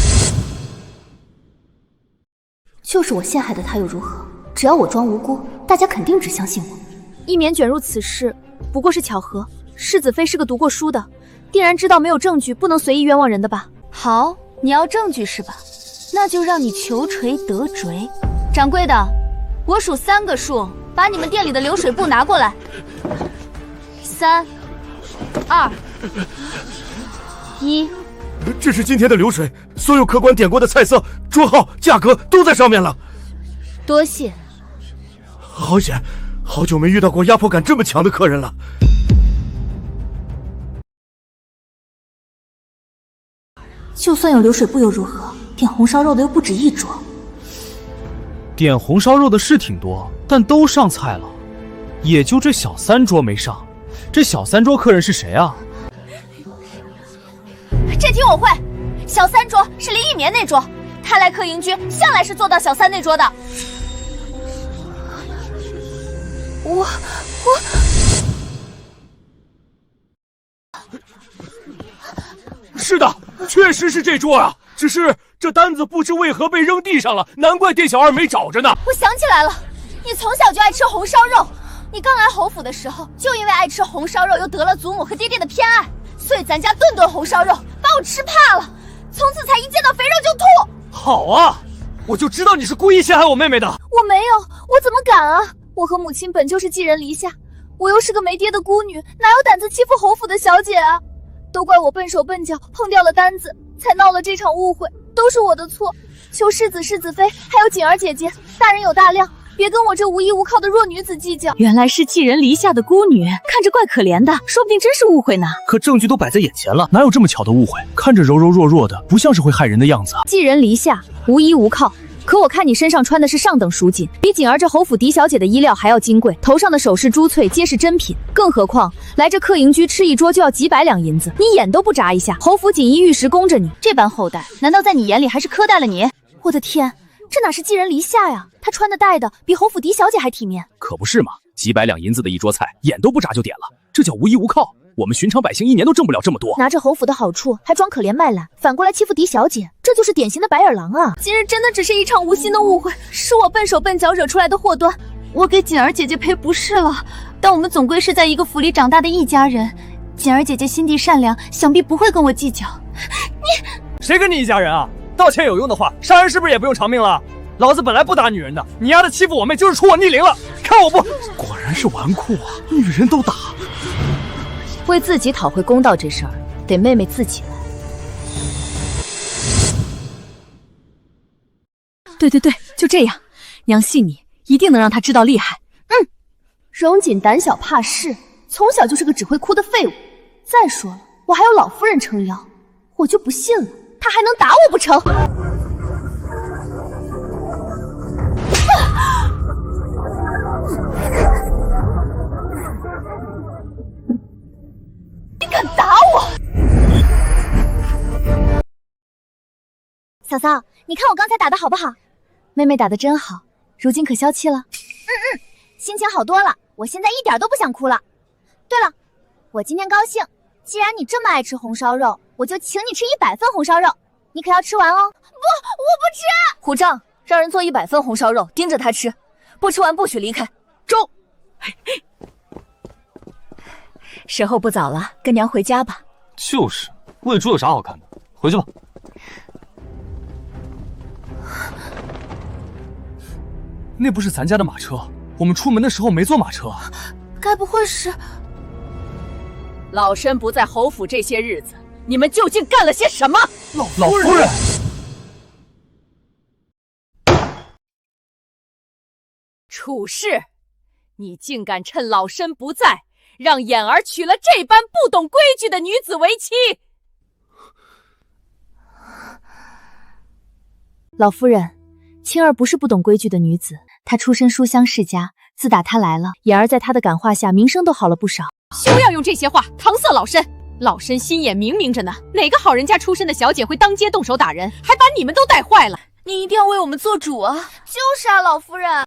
就是我陷害的她又如何？只要我装无辜，大家肯定只相信我。一绵卷入此事不过是巧合，世子妃是个读过书的，定然知道没有证据不能随意冤枉人的吧？好，你要证据是吧？那就让你求锤得锤。掌柜的，我数3个数，把你们店里的流水布拿过来。3、2、1。这是今天的流水，所有客官点过的菜色、桌号、价格都在上面了。多谢。好险，好久没遇到过压迫感这么强的客人了。就算有流水布又如何？点红烧肉的又不止一桌。点红烧肉的是挺多，但都上菜了，也就这小3桌没上。这小3桌客人是谁啊？这题我会。小3桌是林一棉那桌，他来客营居向来是坐到小3那桌的。我是的，确实是这桌啊，只是这单子不知为何被扔地上了，难怪店小二没找着呢。我想起来了，你从小就爱吃红烧肉，你刚来侯府的时候，就因为爱吃红烧肉，又得了祖母和爹爹的偏爱，所以咱家顿顿红烧肉，把我吃怕了，从此才一见到肥肉就吐。好啊，我就知道你是故意陷害我妹妹的。我没有，我怎么敢啊！我和母亲本就是寄人篱下，我又是个没爹的孤女，哪有胆子欺负侯府的小姐啊？都怪我笨手笨脚，碰掉了单子，才闹了这场误会，都是我的错。求世子、世子妃还有锦儿姐姐，大人有大量，别跟我这无依无靠的弱女子计较。原来是寄人篱下的孤女，看着怪可怜的，说不定真是误会呢。可证据都摆在眼前了，哪有这么巧的误会？看着柔柔弱弱的，不像是会害人的样子啊。寄人篱下，无依无靠。可我看你身上穿的是上等蜀锦，比锦儿这侯府嫡小姐的衣料还要金贵，头上的首饰珠翠皆是珍品，更何况来这客营居吃一桌就要几百两银子，你眼都不眨一下，侯府锦衣玉食供着你，这般厚待，难道在你眼里还是苛待了你？我的天，这哪是寄人篱下呀？她穿的戴的比侯府嫡小姐还体面，可不是嘛？几百两银子的一桌菜，眼都不眨就点了，这叫无依无靠。我们寻常百姓1年都挣不了这么多，拿着侯府的好处还装可怜卖懒，反过来欺负嫡小姐，这就是典型的白眼狼啊！今日真的只是一场无心的误会，是我笨手笨脚惹出来的祸端，我给锦儿姐姐赔不是了，但我们总归是在一个府里长大的一家人，锦儿姐姐心地善良，想必不会跟我计较。谁跟你一家人啊？道歉有用的话，杀人是不是也不用偿命了？老子本来不打女人的，你丫的欺负我妹就是出我逆鳞了，看我不……果然是纨绔啊，女人都打。为自己讨回公道这事儿，得妹妹自己来。对，就这样，娘信你，一定能让她知道厉害。荣锦胆小怕事，从小就是个只会哭的废物。再说了，我还有老夫人撑腰，我就不信了，她还能打我不成？你敢打我！嫂嫂，你看我刚才打的好不好？妹妹打的真好，如今可消气了？心情好多了，我现在一点都不想哭了。对了，我今天高兴，既然你这么爱吃红烧肉，我就请你吃100份红烧肉，你可要吃完哦。不，我不吃。虎杖，让人做100份红烧肉，盯着他吃，不吃完不许离开。中。时候不早了，跟娘回家吧。就是，喂猪有啥好看的？回去吧。那不是咱家的马车，我们出门的时候没坐马车。该不会是……老身不在侯府这些日子，你们究竟干了些什么？老夫人，处事，你竟敢趁老身不在，让眼儿娶了这般不懂规矩的女子为妻！老夫人，青儿不是不懂规矩的女子，她出身书香世家，自打她来了，妍儿在她的感化下，名声都好了不少。休要用这些话搪塞老身，老身心眼明明着呢，哪个好人家出身的小姐会当街动手打人，还把你们都带坏了？你一定要为我们做主啊！就是啊，老夫人。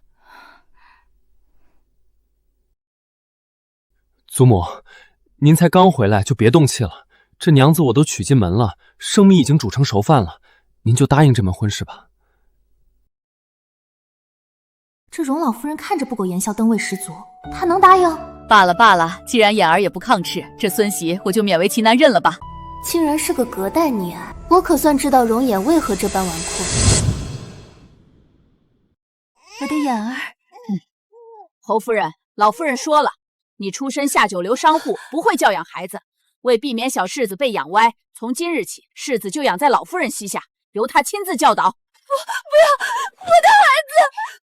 祖母，您才刚回来就别动气了，这娘子我都娶进门了，生米已经煮成熟饭了，您就答应这门婚事吧。这荣老夫人看着不苟言笑，灯味十足，她能答应？罢了罢了，既然眼儿也不抗斥，这孙媳我就勉为其难认了吧。竟然是个隔代溺爱，我可算知道容颜为何这般纨绔。我的眼儿，侯夫人，老夫人说了，你出身下九流商户，不会教养孩子。为避免小世子被养歪，从今日起，世子就养在老夫人膝下，由她亲自教导。不要，我的孩子！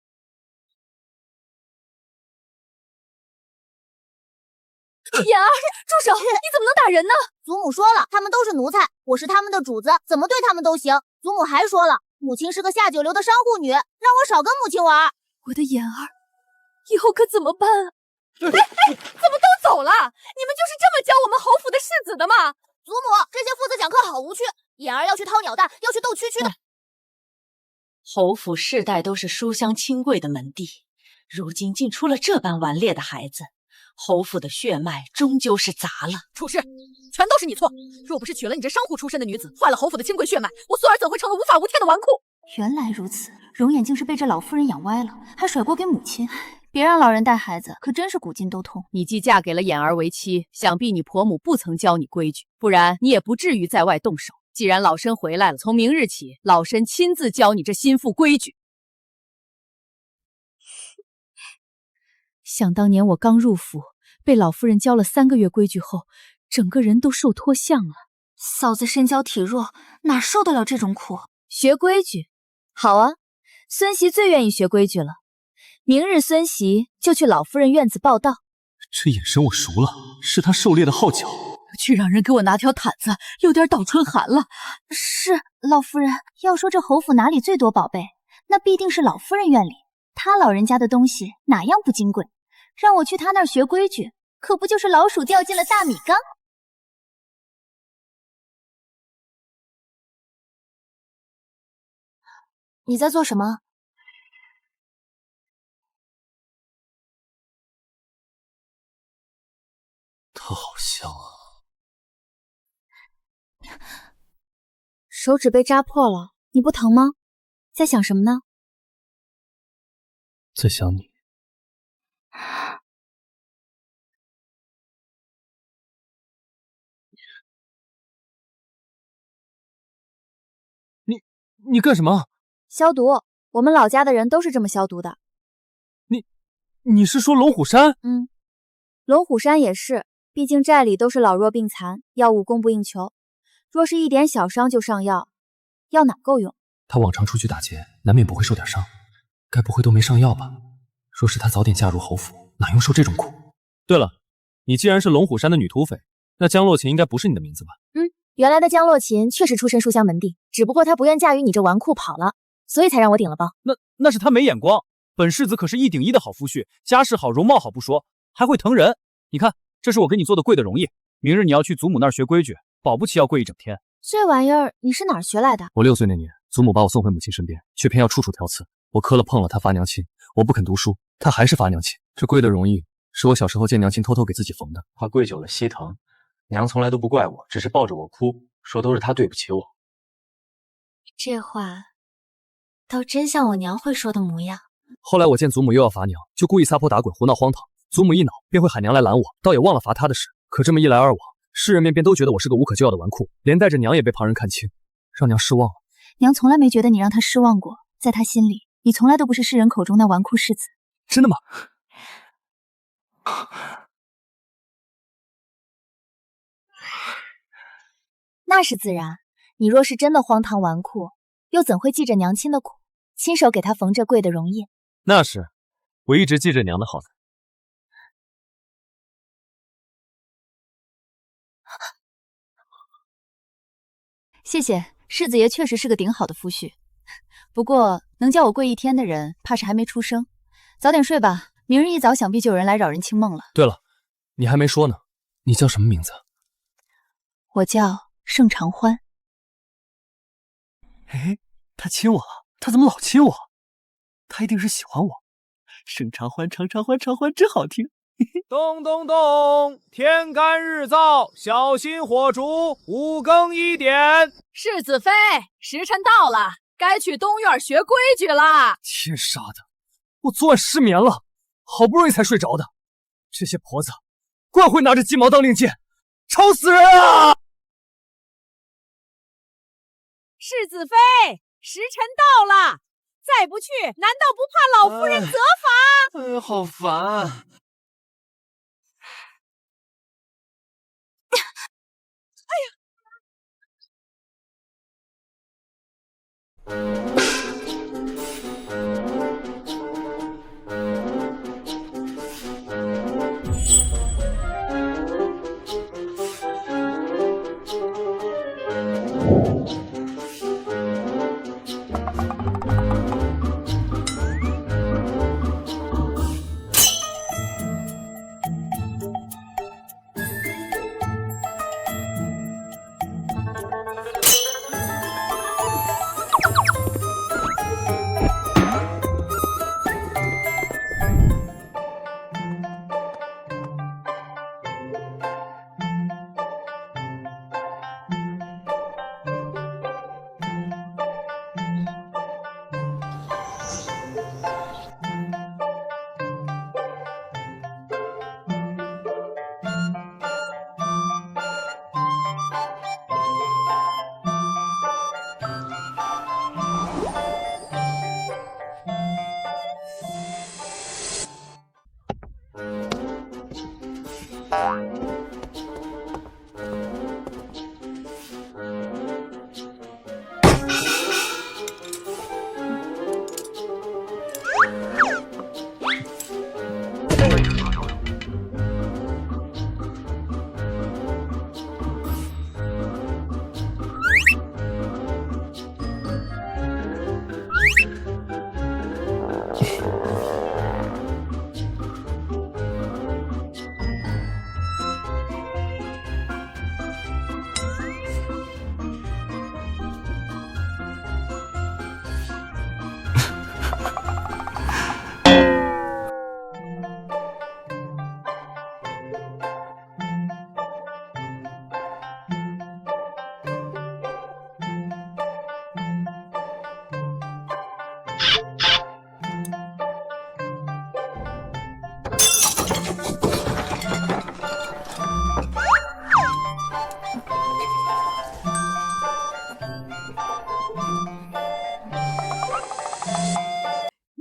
妍儿，住手！你怎么能打人呢？祖母说了，他们都是奴才，我是他们的主子，怎么对他们都行。祖母还说了，母亲是个下九流的商户女，让我少跟母亲玩。我的妍儿，以后可怎么办啊？怎么都走了？你们就是这么教我们侯府的世子的吗？祖母，这些父子讲课好无趣。妍儿要去掏鸟蛋，要去斗蛐蛐的。侯府世代都是书香清贵的门第，如今竟出了这般顽劣的孩子。侯府的血脉终究是杂了。处事，全都是你错！若不是娶了你这商户出身的女子，坏了侯府的清贵血脉，我素儿怎会成了无法无天的纨绔？原来如此，容颜竟是被这老夫人养歪了，还甩锅给母亲。别让老人带孩子，可真是古今都通。你既嫁给了眼儿为妻，想必你婆母不曾教你规矩，不然你也不至于在外动手。既然老身回来了，从明日起，老身亲自教你这心腹规矩。想当年我刚入府，被老夫人教了3个月规矩后，整个人都瘦脱相了。嫂子身娇体弱，哪受得了这种苦？学规矩，好啊，孙媳最愿意学规矩了。明日孙媳就去老夫人院子报道。这眼神我熟了，是他狩猎的号角。去让人给我拿条毯子，有点倒春寒了。是，老夫人。要说这侯府哪里最多宝贝，那必定是老夫人院里。她老人家的东西哪样不金贵？让我去她那儿学规矩，可不就是老鼠掉进了大米缸？你在做什么？它好香啊！手指被扎破了，你不疼吗？在想什么呢？在想你。你干什么？消毒，我们老家的人都是这么消毒的。你是说龙虎山？龙虎山也是，毕竟寨里都是老弱病残，药物供不应求。若是一点小伤就上药，药哪够用？他往常出去打劫，难免不会受点伤，该不会都没上药吧？若是他早点嫁入侯府，哪用受这种苦？对了，你既然是龙虎山的女土匪，那江洛琴应该不是你的名字吧？原来的江洛琴确实出身书香门第，只不过她不愿驾驭你这纨绔跑了，所以才让我顶了包。那是他没眼光。本世子可是1顶1的好夫婿，家世好，容貌好不说，还会疼人。你看，这是我给你做的跪的容易。明日你要去祖母那儿学规矩，保不齐要跪一整天。这玩意儿你是哪儿学来的？我6岁那年，祖母把我送回母亲身边，却偏要处处挑刺。我磕了碰了，她罚娘亲；我不肯读书，她还是罚娘亲。这跪的容易，是我小时候见娘亲偷偷给自己缝的，怕跪久了膝疼。娘从来都不怪我，只是抱着我哭，说都是她对不起我。这话倒真像我娘会说的模样。后来我见祖母又要罚娘，就故意撒泼打滚，胡闹荒唐。祖母一恼，便会喊娘来拦我，倒也忘了罚她的事。可这么一来二往，世人便都觉得我是个无可救药的纨绔，连带着娘也被旁人看轻，让娘失望了。娘从来没觉得你让她失望过，在她心里，你从来都不是世人口中那纨绔世子。真的吗？那是自然。你若是真的荒唐纨绔，又怎会记着娘亲的苦，亲手给她缝这跪的容易？那是，我一直记着娘的好的。谢谢，世子爷确实是个顶好的夫婿。不过能叫我跪1天的人，怕是还没出生。早点睡吧，明日一早想必就有人来扰人清梦了。对了，你还没说呢，你叫什么名字？我叫盛长欢。哎，他亲我了，他怎么老亲我？他一定是喜欢我。盛长欢，长长欢，长欢真好听。咚咚咚，天干日燥，小心火烛，5更1点。世子妃，时辰到了，该去东院学规矩啦。天杀的，我昨晚失眠了，好不容易才睡着的。这些婆子，怪会拿着鸡毛当令箭，吵死人啊！世子妃，时辰到了，再不去，难道不怕老夫人责罚？好烦啊！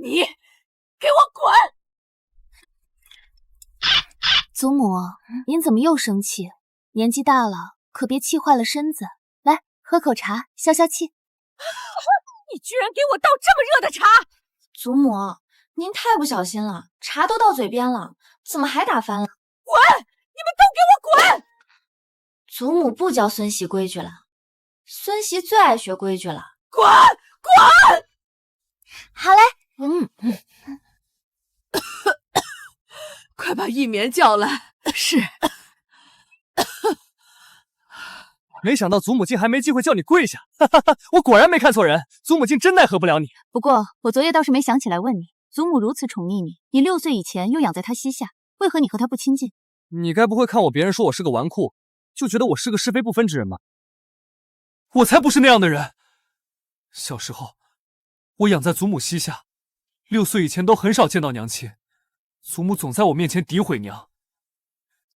你给我滚！祖母，您怎么又生气？年纪大了，可别气坏了身子。来，喝口茶，消消气。你居然给我倒这么热的茶！祖母，您太不小心了，茶都到嘴边了，怎么还打翻了？滚！你们都给我滚！祖母不教孙媳规矩了，孙媳最爱学规矩了。滚！滚！好嘞，快把一棉叫来。是。没想到祖母竟还没机会叫你跪下，我果然没看错人，祖母竟真奈何不了你。不过我昨夜倒是没想起来问你，祖母如此宠溺你，你6岁以前又养在她膝下，为何你和她不亲近？你该不会看我别人说我是个纨绔，就觉得我是个是非不分之人吧？我才不是那样的人。小时候，我养在祖母膝下，6岁以前都很少见到娘亲，祖母总在我面前诋毁娘，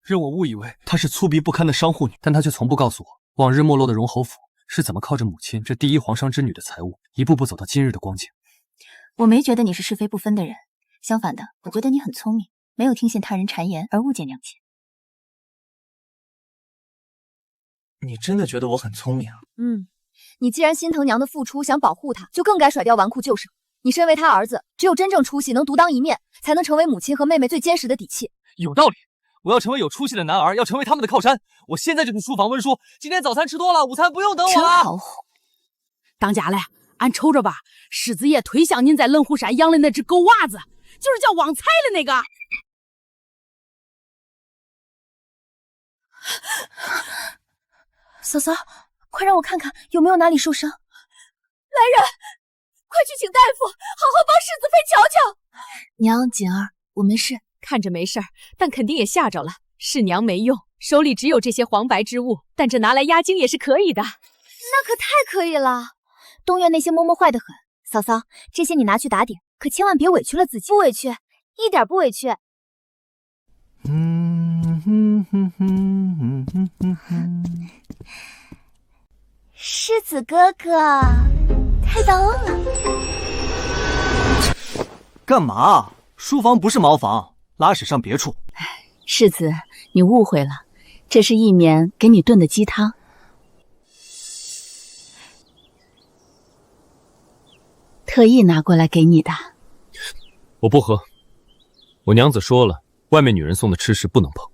让我误以为她是粗鄙不堪的商户女，但她却从不告诉我，往日没落的荣侯府是怎么靠着母亲这第一皇商之女的财物，一步步走到今日的光景。我没觉得你是是非不分的人，相反的，我觉得你很聪明，没有听信他人谗言而误解娘亲。你真的觉得我很聪明啊？你既然心疼娘的付出，想保护她，就更该甩掉纨绔旧生。你身为她儿子，只有真正出息，能独当一面，才能成为母亲和妹妹最坚实的底气。有道理，我要成为有出息的男儿，要成为他们的靠山。我现在就去书房温书，今天早餐吃多了，午餐不用等我了。当家嘞，俺瞅着吧，世子爷忒像您在冷湖山养的那只狗娃子，就是叫旺财的那个。嫂嫂，快让我看看有没有哪里受伤。来人，快去请大夫，好好帮世子妃瞧瞧。娘，锦儿，我没事。看着没事儿，但肯定也吓着了。是娘没用，手里只有这些黄白之物，但这拿来压惊也是可以的。那可太可以了。东院那些嬷嬷坏得很，嫂嫂，这些你拿去打点，可千万别委屈了自己。不委屈，一点不委屈。世子哥哥，开刀了。干嘛？书房不是茅房，拉屎上别处。世子，你误会了，这是一绵给你炖的鸡汤。特意拿过来给你的。我不喝，我娘子说了，外面女人送的吃食不能碰，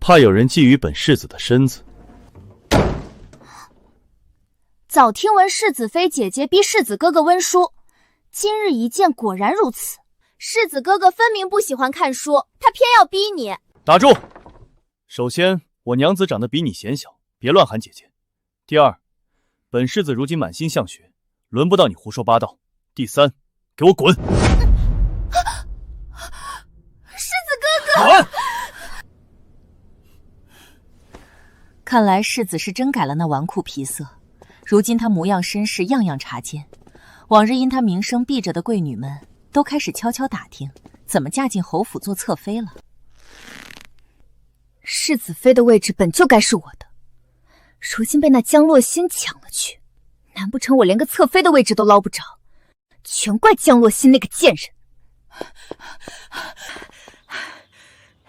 怕有人觊觎本世子的身子。早听闻世子妃姐姐逼世子哥哥温书，今日一见，果然如此。世子哥哥分明不喜欢看书，他偏要逼你。打住！首先，我娘子长得比你显小，别乱喊姐姐。第二，本世子如今满心向学，轮不到你胡说八道。第三，给我滚！世子哥哥，滚！看来世子是真改了那纨绔皮色，如今他模样身世样样察见。往日因他名声避着的贵女们，都开始悄悄打听，怎么嫁进侯府做侧妃了。世子妃的位置本就该是我的，如今被那江洛心抢了去，难不成我连个侧妃的位置都捞不着？全怪江洛心那个贱人。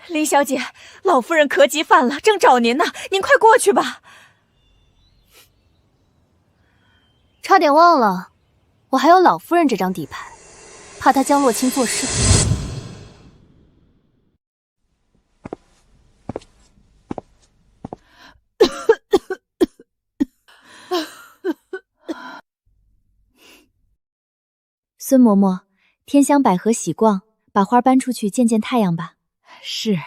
林小姐，老夫人咳疾犯了，正找您呢，您快过去吧。差点忘了，我还有老夫人这张底牌，怕她江洛清做事。孙嬷嬷，天香百合喜逛，把花搬出去见见太阳吧。是。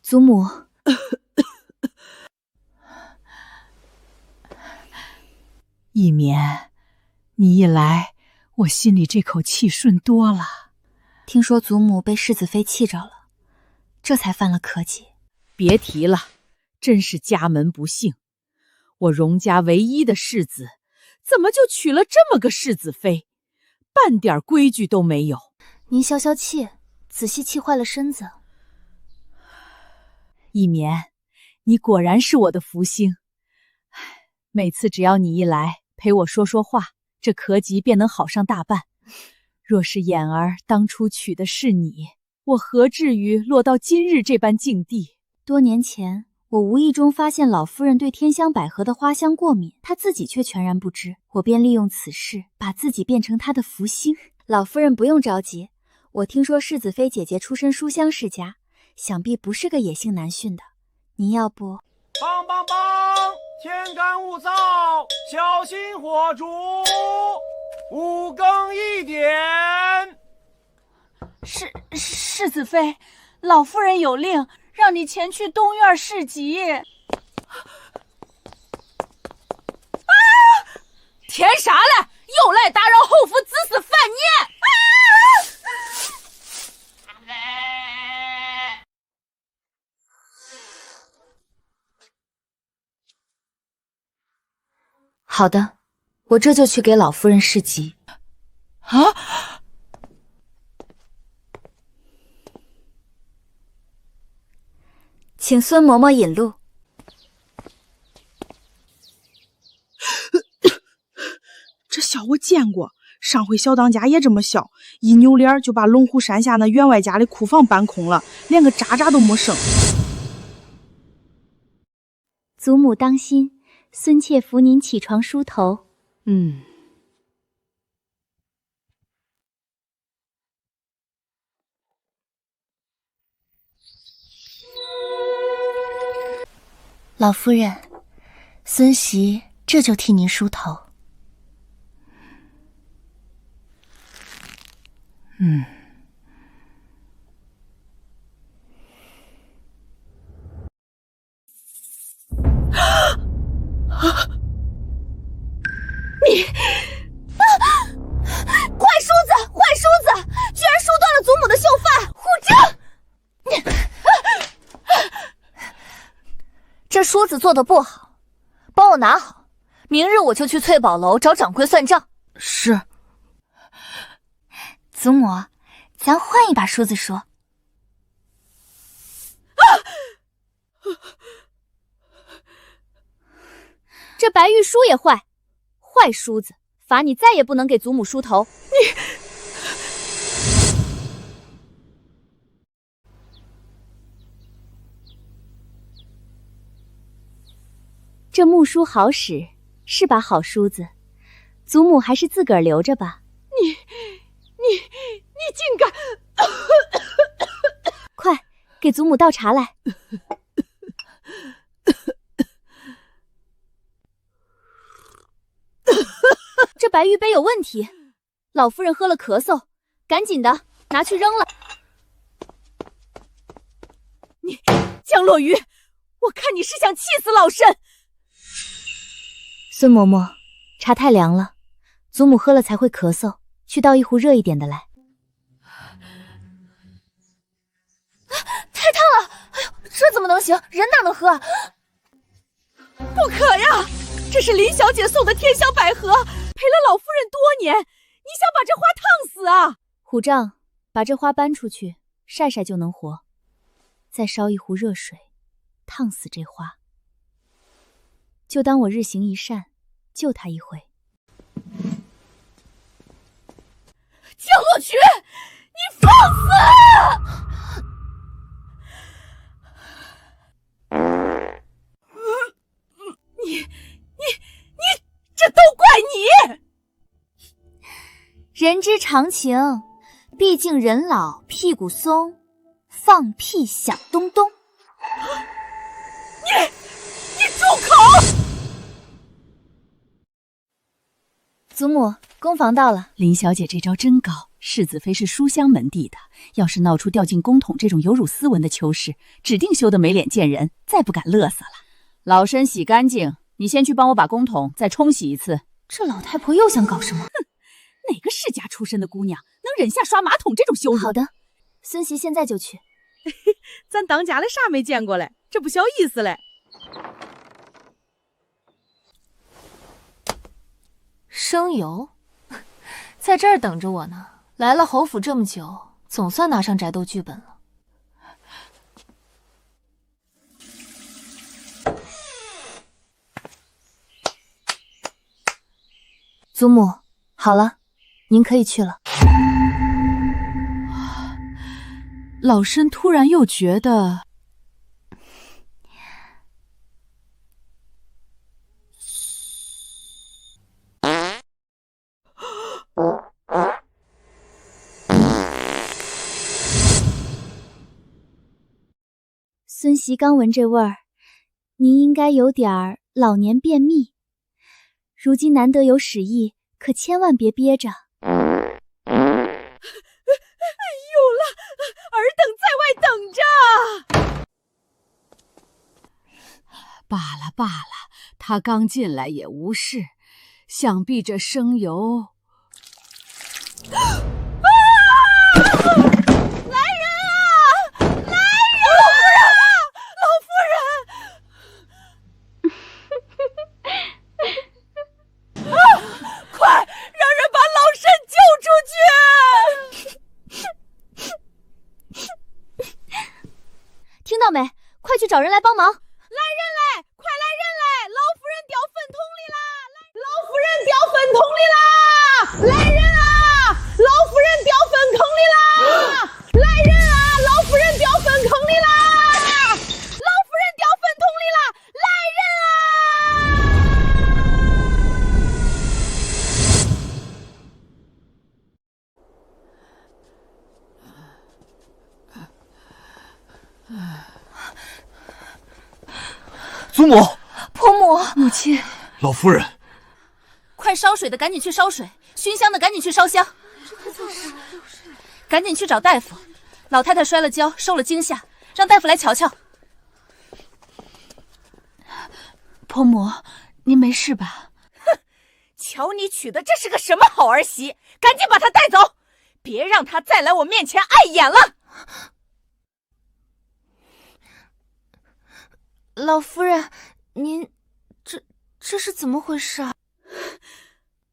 祖母，一绵，你一来，我心里这口气顺多了。听说祖母被世子妃气着了，这才犯了咳疾。别提了，真是家门不幸。我荣家唯一的世子，怎么就娶了这么个世子妃？半点规矩都没有。您消消气，仔细气坏了身子。一绵，你果然是我的福星。每次只要你一来，陪我说说话，这咳疾便能好上大半。若是眼儿当初娶的是你，我何至于落到今日这般境地？多年前，我无意中发现老夫人对天香百合的花香过敏，她自己却全然不知。我便利用此事，把自己变成她的福星。老夫人不用着急，我听说世子妃姐姐出身书香世家，想必不是个野性难驯的。您要不……梆梆梆！天干物燥，小心火烛。5更1点。世子妃，老夫人有令，让你前去东院侍疾。填啥嘞？又来打扰后府子嗣饭年！好的，我这就去给老夫人侍疾。啊！请孙嬷嬷引路。这小我见过，上回小当家也这么小，一扭脸就把龙湖山下那员外家的库房搬空了，连个渣渣都没剩。祖母当心，孙妾扶您起床梳头。老夫人，孙媳这就替您梳头。你坏梳子，坏梳子，居然梳断了祖母的秀发，虎正！这梳子做的不好，帮我拿好，明日我就去翠宝楼找掌柜算账。是。祖母，咱换一把梳子梳。这白玉梳也坏，坏梳子，罚你再也不能给祖母梳头。这木梳好使，是把好梳子，祖母还是自个儿留着吧。你竟敢！快给祖母倒茶来。这白玉杯有问题，老夫人喝了咳嗽，赶紧的拿去扔了。你江洛鱼，我看你是想气死老身。孙嬷嬷，茶太凉了，祖母喝了才会咳嗽，去倒一壶热一点的来。太烫了！哎呦，这怎么能行？人哪能喝啊？不可呀！这是林小姐送的天香百合，陪了老夫人多年，你想把这花烫死啊？虎杖，把这花搬出去晒晒就能活，再烧一壶热水，烫死这花。就当我日行一善，救他一回。江洛群，你放肆！你，这都怪你！人之常情，毕竟人老屁股松，放屁响咚咚。你住口！祖母，宫房到了。林小姐这招真高，世子妃是书香门第的，要是闹出掉进宫统这种有辱斯文的糗事，指定羞得没脸见人，再不敢乐色了。老身洗干净，你先去帮我把宫统再冲洗一次。这老太婆又想搞什么？哼，哪个世家出身的姑娘能忍下刷马桶这种羞辱？好的，孙媳现在就去。咱当家的啥没见过嘞，这不小意思嘞。生油，在这儿等着我呢。来了侯府这么久，总算拿上宅斗剧本了。祖母，好了，您可以去了。老身突然又觉得，孙媳刚闻这味儿，您应该有点儿老年便秘。如今难得有使意，可千万别憋着。有了，尔等在外等着。罢了罢了，他刚进来也无事，想必这生油……来人啊！来人！老夫人！快，让人把老身救出去！听到没？快去找人来帮忙！来人来，快来人来！老夫人掉粪桶里啦！老夫人掉粪桶里啦！来人啊！老夫人祖母，婆母，母亲，老夫人，快烧水的赶紧去烧水，熏香的赶紧去烧香，赶紧去找大夫。老太太摔了跤，受了惊吓，让大夫来瞧瞧。婆母，您没事吧？哼，瞧你娶的这是个什么好儿媳，赶紧把她带走，别让她再来我面前碍眼了。老夫人，您这是怎么回事啊？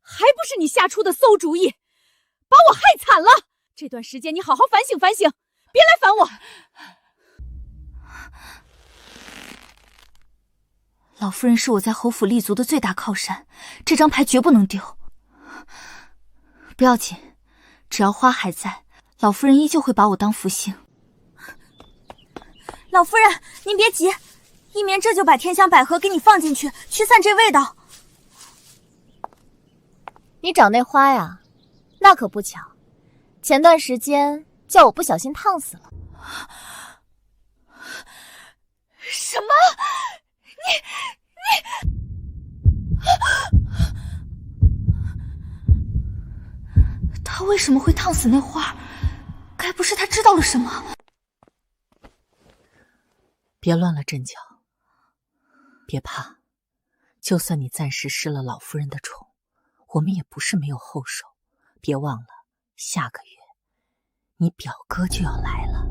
还不是你瞎出的馊主意，把我害惨了。这段时间你好好反省反省，别来烦我。老夫人是我在侯府立足的最大靠山，这张牌绝不能丢。不要紧，只要花还在，老夫人依旧会把我当福星。老夫人，您别急，一棉这就把天香百合给你放进去，驱散这味道。你找那花呀？那可不巧，前段时间叫我不小心烫死了。什么？他为什么会烫死那花？该不是他知道了什么？别乱了阵脚，别怕，就算你暂时失了老夫人的宠，我们也不是没有后手。别忘了，下个月你表哥就要来了。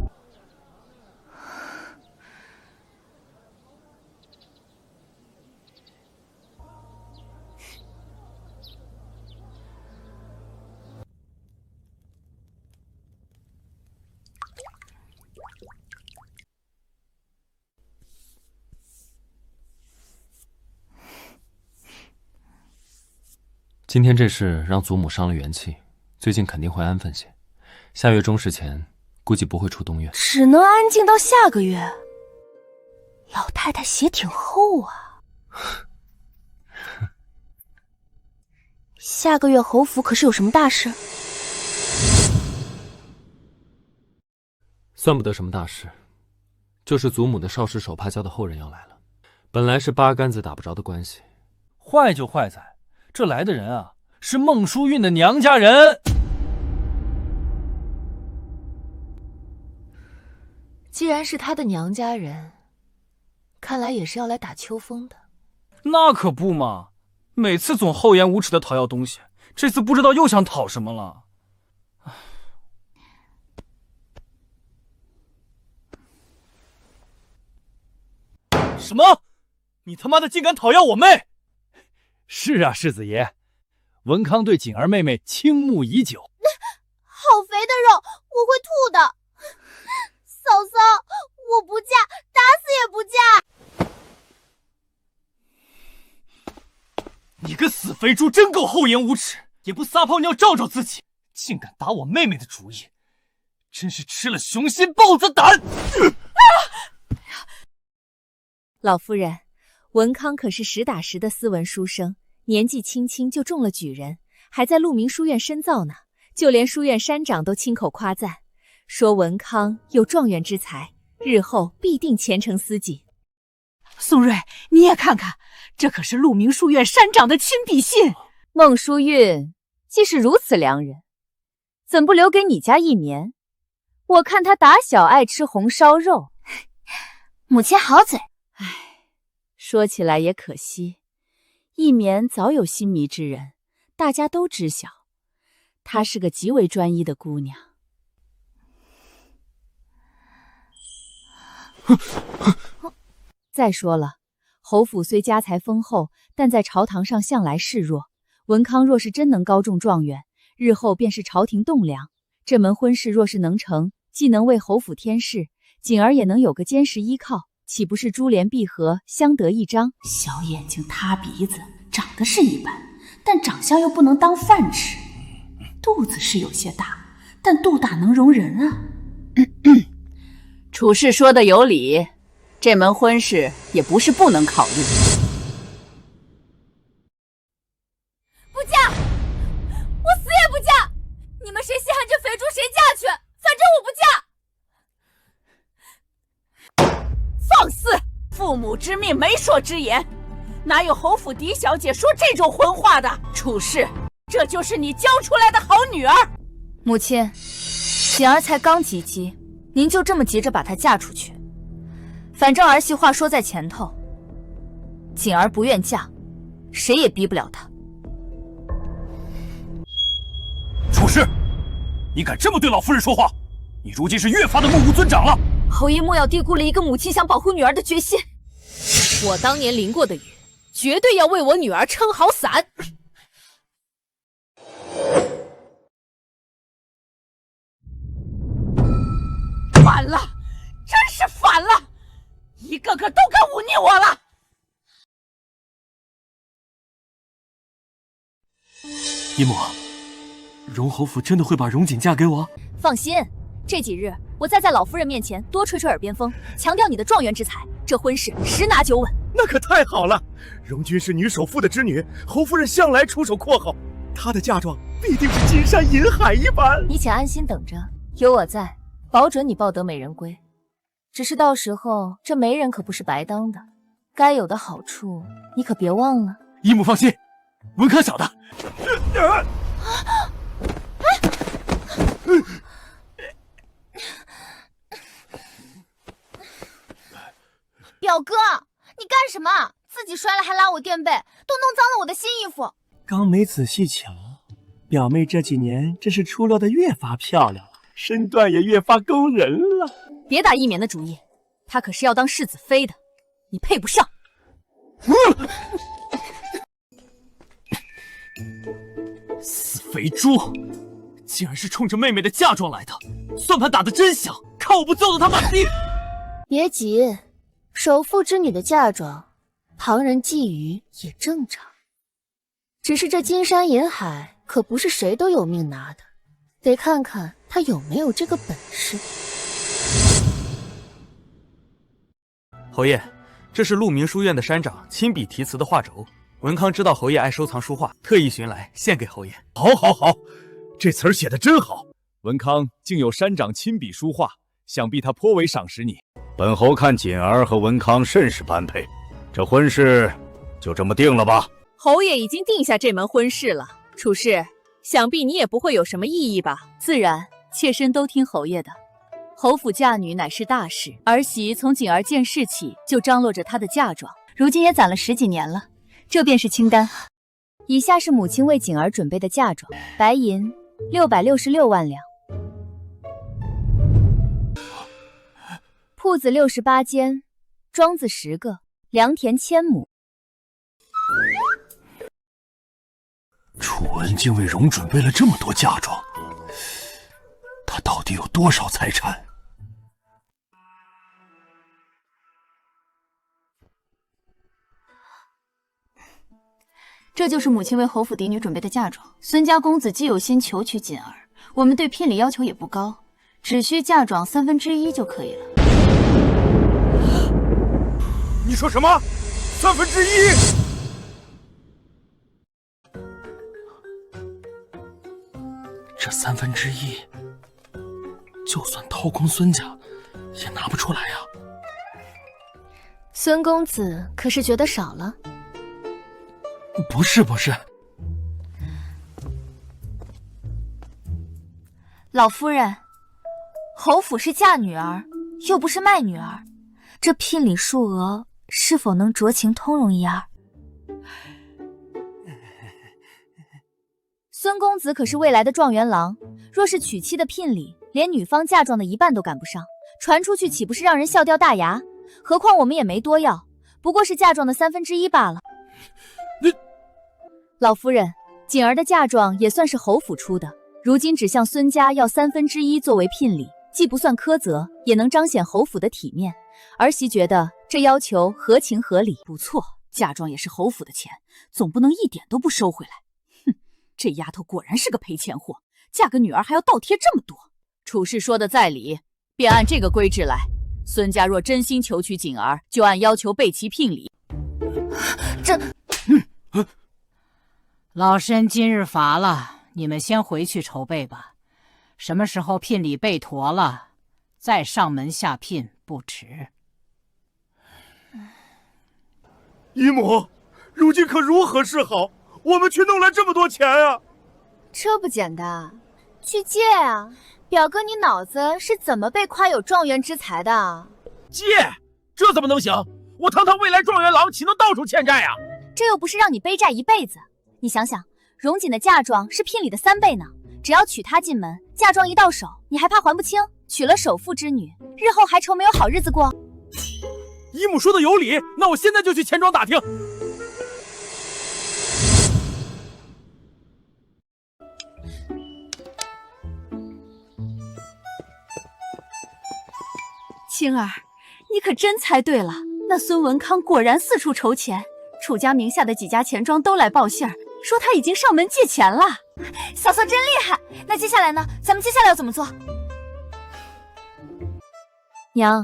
今天这事让祖母伤了元气，最近肯定会安分些。下月中时前，估计不会出东院。只能安静到下个月。老太太血挺厚啊。下个月侯府可是有什么大事？算不得什么大事，就是祖母的少室手帕教的后人要来了。本来是八竿子打不着的关系，坏就坏在这来的人啊，是孟淑韵的娘家人。既然是她的娘家人，看来也是要来打秋风的。那可不嘛，每次总厚颜无耻的讨要东西，这次不知道又想讨什么了。什么？你他妈的竟敢讨要我妹！是啊，世子爷，文康对锦儿妹妹倾慕已久。好肥的肉，我会吐的。嫂嫂，我不嫁，打死也不嫁！你个死肥猪，真够厚颜无耻，也不撒泡尿照照自己，竟敢打我妹妹的主意，真是吃了雄心豹子胆！老夫人，文康可是实打实的斯文书生，年纪轻轻就中了举人，还在鹿鸣书院深造呢。就连书院山长都亲口夸赞，说文康有状元之才，日后必定前程似锦。宋瑞，你也看看，这可是鹿鸣书院山长的亲笔信。孟淑韵既是如此良人，怎不留给你家一棉？我看他打小爱吃红烧肉。母亲好嘴。说起来也可惜，一棉早有心迷之人，大家都知晓。她是个极为专一的姑娘。再说了，侯府虽家财丰厚，但在朝堂上向来示弱。文康若是真能高中状元，日后便是朝廷栋梁。这门婚事若是能成，既能为侯府添事，锦儿也能有个坚实依靠，岂不是珠联璧合，相得益彰？小眼睛塌鼻子，长得是一般，但长相又不能当饭吃。肚子是有些大，但肚大能容人啊。处事说的有理，这门婚事也不是不能考虑。不嫁，我死也不嫁！你们谁稀罕这肥猪谁嫁去，反正我不嫁！放肆！驸母之命，媒妁之言，哪有侯府嫡小姐说这种混话的？楚氏，这就是你教出来的好女儿。母亲，锦儿才刚及笄，您就这么急着把她嫁出去？反正儿媳话说在前头，锦儿不愿嫁，谁也逼不了她。楚氏，你敢这么对老夫人说话？你如今是越发的目无尊长了。侯爷莫要低估了一个母亲想保护女儿的决心。我当年淋过的雨，绝对要为我女儿撑好伞。反了，真是反了！一个个都敢忤逆我了。姨母，荣侯府真的会把荣锦嫁给我？放心，这几日我再在老夫人面前多吹吹耳边风，强调你的状元之才，这婚事十拿九稳。那可太好了！荣君是女首富的之女，侯夫人向来出手阔厚，她的嫁妆必定是金山银海一般。你且安心等着，有我在，保准你抱得美人归。只是到时候这媒人可不是白当的，该有的好处你可别忘了。姨母放心，文康小的。表哥，你干什么？自己摔了还拉我垫背，都弄脏了我的新衣服。刚没仔细瞧，表妹这几年真是出落得越发漂亮了，身段也越发勾人了。别打一棉的主意，她可是要当世子妃的，你配不上。死肥猪，竟然是冲着妹妹的嫁妆来的，算盘打得真响，看我不揍得他满地！别急，首富之女的嫁妆，旁人觊觎也正常。只是这金山银海可不是谁都有命拿的，得看看他有没有这个本事。侯爷，这是鹿鸣书院的山长亲笔题词的画轴。文康知道侯爷爱收藏书画，特意寻来献给侯爷。好，好，好，这词儿写得真好。文康竟有山长亲笔书画，想必他颇为赏识你。本侯看锦儿和文康甚是般配，这婚事就这么定了吧。侯爷已经定下这门婚事了，楚氏，想必你也不会有什么异议吧？自然，妾身都听侯爷的。侯府嫁女乃是大事，儿媳从锦儿见世起就张罗着她的嫁妆，如今也攒了10几年了。这便是清单。以下是母亲为锦儿准备的嫁妆：白银666万两，铺子68间，庄子10个，良田1000亩。楚文竟为荣准备了这么多嫁妆，他到底有多少财产？这就是母亲为侯府嫡女准备的嫁妆。孙家公子既有心求娶锦儿，我们对聘礼要求也不高，只需嫁妆1/3就可以了。你说什么？1/3？这1/3，就算掏空孙家，也拿不出来啊！孙公子可是觉得少了？不是，老夫人，侯府是嫁女儿，又不是卖女儿，这聘礼数额是否能酌情通融一二？孙公子可是未来的状元郎，若是娶妻的聘礼，连女方嫁妆的1半都赶不上，传出去岂不是让人笑掉大牙？何况我们也没多要，不过是嫁妆的1/3罢了。老夫人，锦儿的嫁妆也算是侯府出的，如今只向孙家要1/3作为聘礼，既不算苛责，也能彰显侯府的体面。儿媳觉得这要求合情合理。不错，嫁妆也是侯府的钱，总不能一点都不收回来。哼，这丫头果然是个赔钱货，嫁个女儿还要倒贴这么多。楚氏说的在理，便按这个规制来。孙家若真心求娶锦儿，就按要求备齐聘礼。这，老身今日乏了，你们先回去筹备吧。什么时候聘礼备妥了，再上门下聘不迟。姨母，如今可如何是好？我们却弄来这么多钱啊！这不简单，去借啊！表哥，你脑子是怎么被夸有状元之才的？借？这怎么能行？我堂堂未来状元郎，岂能到处欠债呀？这又不是让你背债一辈子。你想想，荣锦的嫁妆是聘礼的3倍呢。只要娶她进门，嫁妆一到手，你还怕还不清？娶了首富之女，日后还愁没有好日子过？姨母说的有理，那我现在就去钱庄打听。青儿，你可真猜对了，那孙文康果然四处筹钱，楚家名下的几家钱庄都来报信儿，说他已经上门借钱了。嫂嫂真厉害！那接下来呢？咱们接下来要怎么做？娘，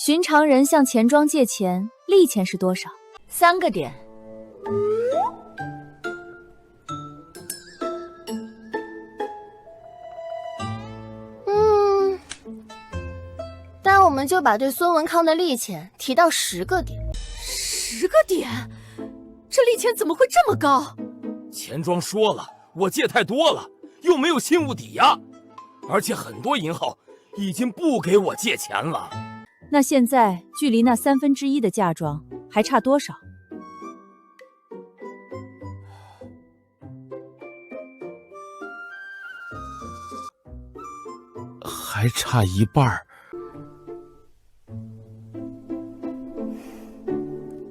寻常人向钱庄借钱，利钱是多少？3个点。那我们就把对孙文康的利钱提到10个点。10个点？这利钱怎么会这么高？钱庄说了，我借太多了，又没有信物抵押，而且很多银行已经不给我借钱了。那现在距离那1/3的嫁妆还差多少？还差1半。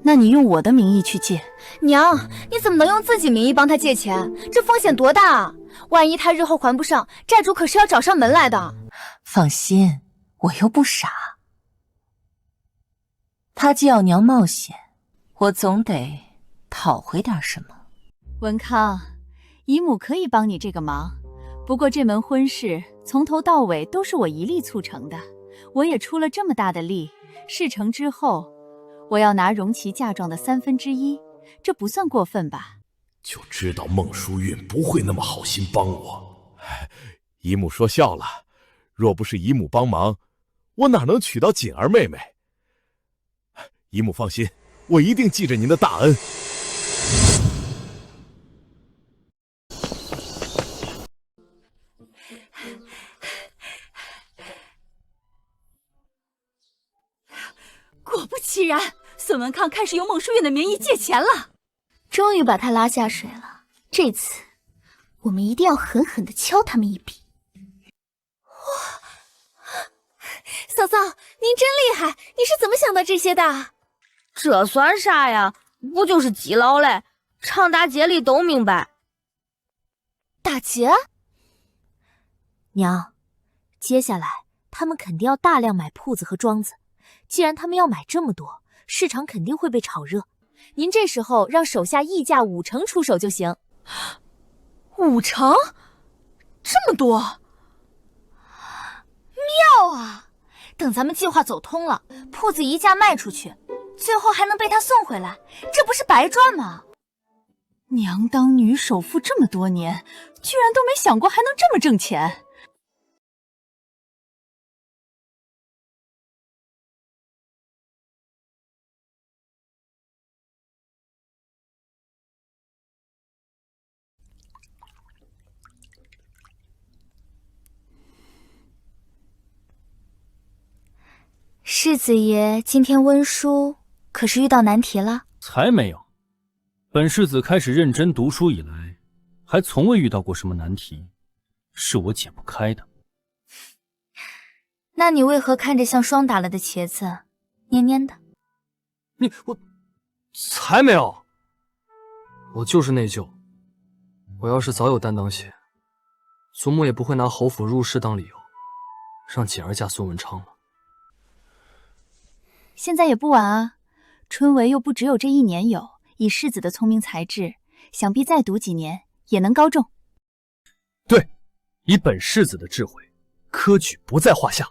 那你用我的名义去借。娘，你怎么能用自己名义帮他借钱？这风险多大啊！万一他日后还不上，债主可是要找上门来的。放心，我又不傻。他既要娘冒险，我总得讨回点什么。文康，姨母可以帮你这个忙，不过这门婚事从头到尾都是我一力促成的，我也出了这么大的力，事成之后我要拿荣琪嫁妆的1/3，这不算过分吧？就知道孟淑韵不会那么好心帮我。姨母说笑了，若不是姨母帮忙，我哪能娶到锦儿妹妹？姨母放心，我一定记着您的大恩。果不其然，孙文康开始用孟淑韵的名义借钱了。终于把他拉下水了，这次我们一定要狠狠地敲他们一笔。嫂嫂，您真厉害，你是怎么想到这些的？这算啥呀？不就是基佬嘞？常大街里都明白。打劫？娘，接下来他们肯定要大量买铺子和庄子，既然他们要买这么多，市场肯定会被炒热。您这时候让手下溢价5成出手就行。5成？这么多？妙啊！等咱们计划走通了，铺子一价卖出去，最后还能被他送回来，这不是白赚吗？娘当女首富这么多年，居然都没想过还能这么挣钱。世子爷今天温书，可是遇到难题了？才没有，本世子开始认真读书以来，还从未遇到过什么难题，是我解不开的。那你为何看着像霜打了的茄子，黏黏的？我才没有，我就是内疚。我要是早有担当些，祖母也不会拿侯府入室当理由，让锦儿嫁孙文昌了。现在也不晚啊，春闱又不只有这1年有，以世子的聪明才智，想必再读几年也能高中。对，以本世子的智慧，科举不在话下。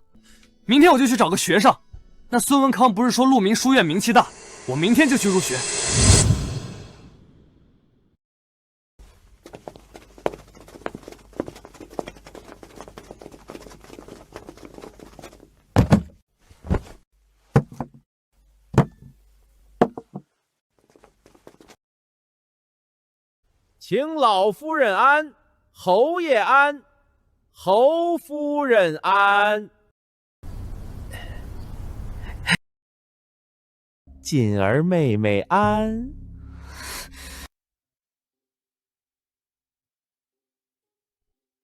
明天我就去找个学上。那孙文康不是说鹿鸣书院名气大，我明天就去入学。请老夫人安，侯爷安，侯夫人安。锦儿妹妹安。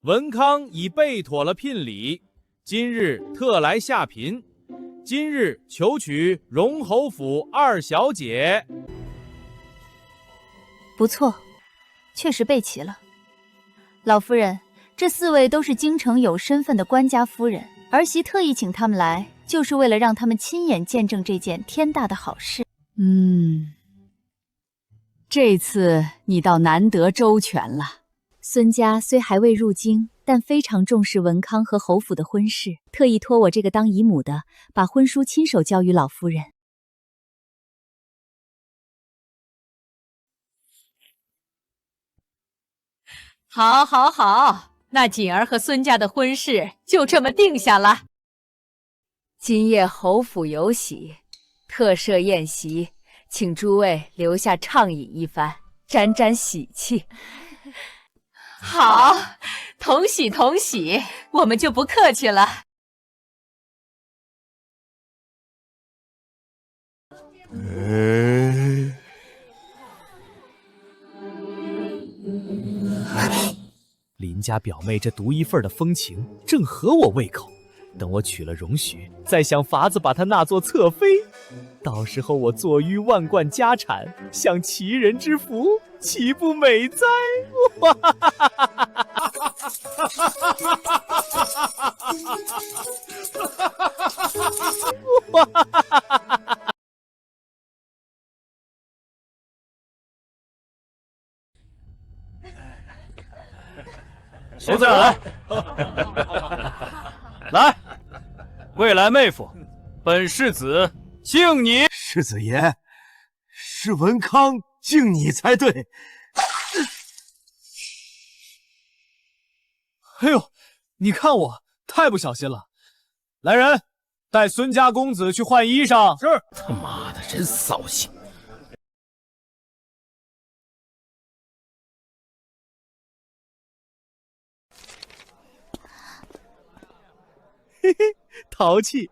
文康已备妥了聘礼，今日特来下嫔。今日求娶荣侯府二小姐。不错，确实备齐了。老夫人，这4位都是京城有身份的官家夫人，儿媳特意请他们来，就是为了让他们亲眼见证这件天大的好事。这次你倒难得周全了。孙家虽还未入京，但非常重视文康和侯府的婚事，特意托我这个当姨母的，把婚书亲手交于老夫人。好，好，好，那锦儿和孙家的婚事就这么定下了。今夜侯府有喜，特设宴席，请诸位留下畅饮一番，沾沾喜气。好，同喜同喜，我们就不客气了。林家表妹这独一份的风情正合我胃口，等我娶了容许，再想法子把她纳作侧妃，到时候我坐拥万贯家产，享齐人之福，岂不美哉？现在来，来，未来妹夫，本世子敬你。世子爷，是文康敬你才对。哎呦，你看我太不小心了。来人，带孙家公子去换衣裳。是。他妈的，真扫兴。嘿嘿，淘气，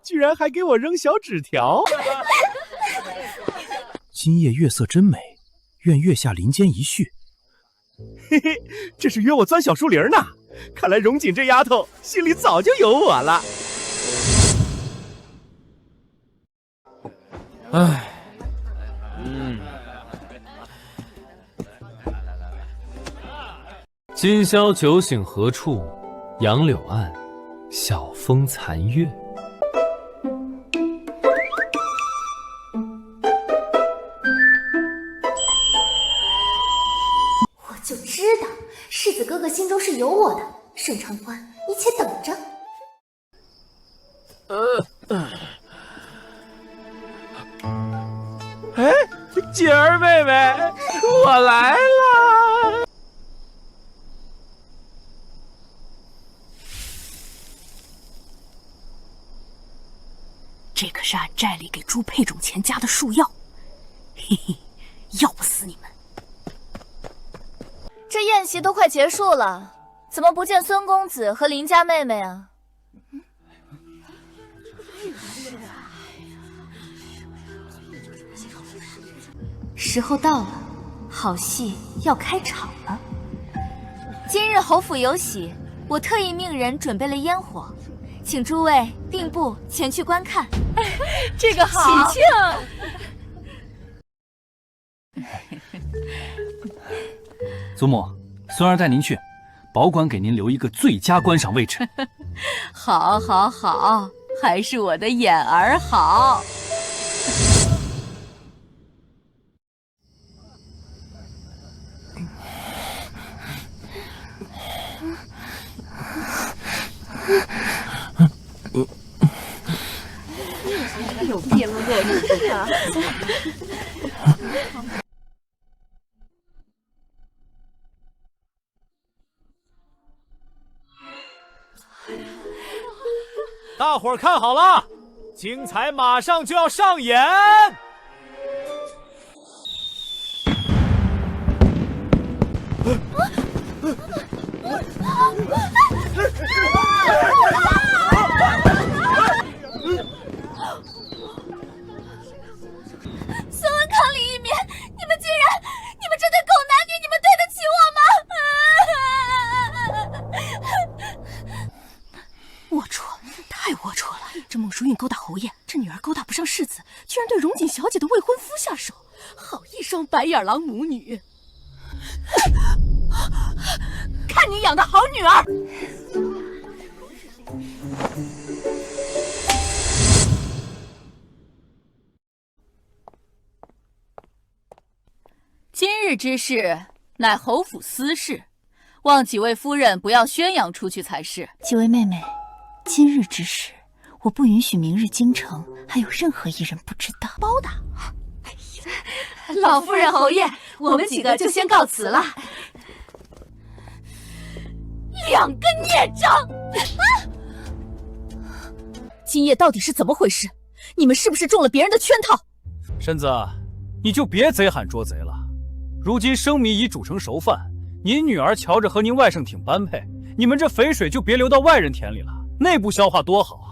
居然还给我扔小纸条。今夜月色真美，愿月下林间一叙。嘿嘿，这是约我钻小树林呢。看来荣锦这丫头心里早就有我了。唉，今宵酒醒何处？杨柳岸，晓风残月。我就知道世子哥哥心中是有我的，盛长官，你且等着。哎，锦儿妹妹，我来了。这可是俺寨里给朱配种前加的术药，嘿嘿，要不死你们！这宴席都快结束了，怎么不见孙公子和林家妹妹啊？时候到了，好戏要开场了。今日侯府有喜，我特意命人准备了烟火，请诸位并步前去观看。这个好，喜庆。祖母，孙儿带您去，保管给您留一个最佳观赏位置。好，好，好，还是我的眼儿好。有病了，大伙儿看好了，精彩马上就要上演。勾搭侯爷，这女儿勾搭不上世子，居然对荣锦小姐的未婚夫下手，好一双白眼狼母女！看你养的好女儿！今日之事乃侯府私事，望几位夫人不要宣扬出去才是。几位妹妹，今日之事，我不允许明日京城还有任何一人不知道。包的。老夫人、侯爷，我们几个就先告辞了。两个孽障！今夜到底是怎么回事？你们是不是中了别人的圈套？婶子，你就别贼喊捉贼了。如今生米已煮成熟饭，您女儿瞧着和您外甥挺般配，你们这肥水就别流到外人田里了，内部消化多好啊！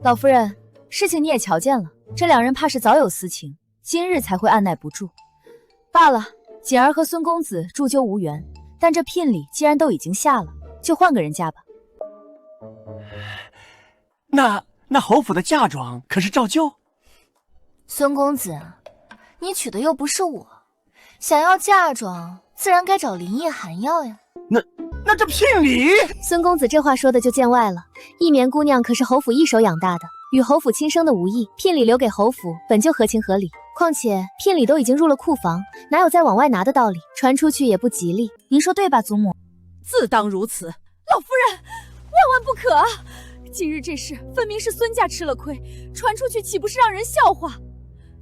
老夫人，事情你也瞧见了，这两人怕是早有私情，今日才会按耐不住。罢了，锦儿和孙公子铸就无缘，但这聘礼既然都已经下了，就换个人嫁吧。那侯府的嫁妆可是照旧？孙公子，你娶的又不是我，想要嫁妆，自然该找林烨寒要呀。那这聘礼……孙公子这话说的就见外了。一棉姑娘可是侯府一手养大的，与侯府亲生的无异，聘礼留给侯府本就合情合理。况且聘礼都已经入了库房，哪有再往外拿的道理？传出去也不吉利，您说对吧，祖母？自当如此。老夫人，万万不可啊！今日这事分明是孙家吃了亏，传出去岂不是让人笑话？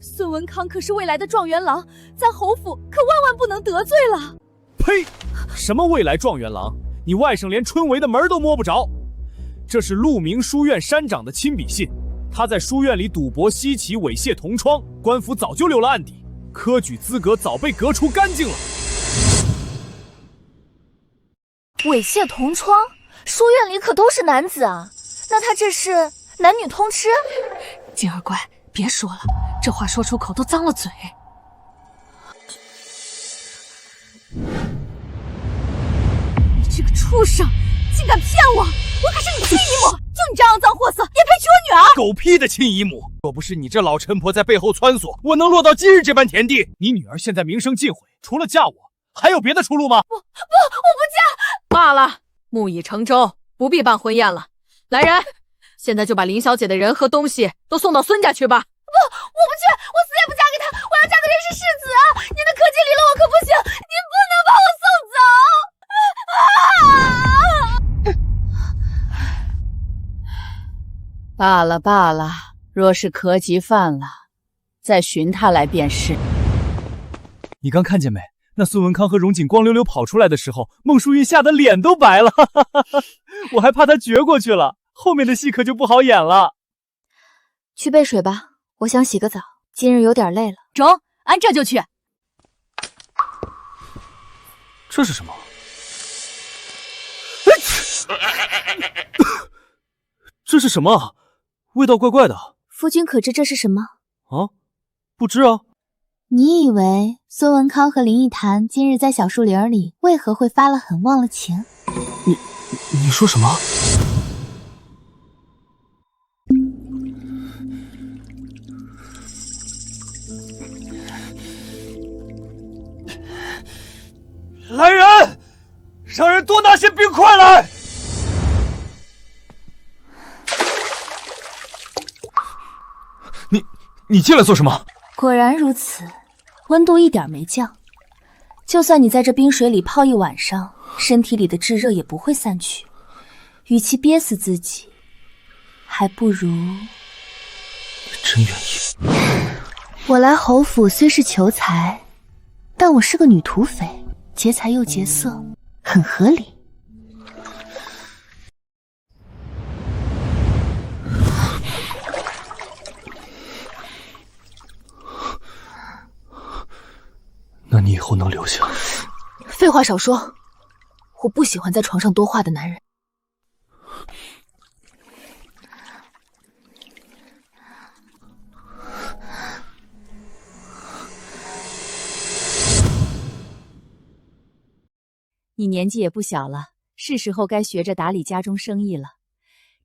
孙文康可是未来的状元郎，咱侯府可万万不能得罪了。呸！什么未来状元郎？你外甥连春闱的门都摸不着。这是鹿鸣书院山长的亲笔信，他在书院里赌博西岐，猥亵同窗，官府早就留了案底，科举资格早被革除干净了。猥亵同窗，书院里可都是男子啊，那他这是男女通吃？锦儿乖，别说了，这话说出口都脏了嘴。你这个畜生，竟敢骗我！我可是你亲姨母，就你这肮脏货色，也配娶我女儿？狗屁的亲姨母！若不是你这老陈婆在背后撺掇，我能落到今日这般田地？你女儿现在名声尽毁，除了嫁我，还有别的出路吗？我不嫁！罢了，木已成舟，不必办婚宴了。来人，现在就把林小姐的人和东西都送到孙家去吧。不，我不去，我死也不嫁给他，我要嫁的人是世子啊！您的科技离了我可不行，您不能把我送走！罢了罢了，若是咳疾犯了，再寻他来便是。你刚看见没？那孙文康和荣锦光溜溜跑出来的时候，孟淑玉吓得脸都白了，我还怕他绝过去了，后面的戏可就不好演了。去备水吧，我想洗个澡，今日有点累了。中，俺这就去。这是什么？这是什么？味道怪怪的。夫君可知这是什么？啊，不知啊。你以为孙文康和林奕潭今日在小树林里为何会发了狠忘了情？你说什么？来人，让人多拿些冰块来。你进来做什么？果然如此，温度一点没降。就算你在这冰水里泡一晚上，身体里的炙热也不会散去。与其憋死自己，还不如……真愿意。我来侯府虽是求财，但我是个女土匪，劫财又劫色，很合理。那你以后能留下？废话少说，我不喜欢在床上多话的男人。你年纪也不小了，是时候该学着打理家中生意了。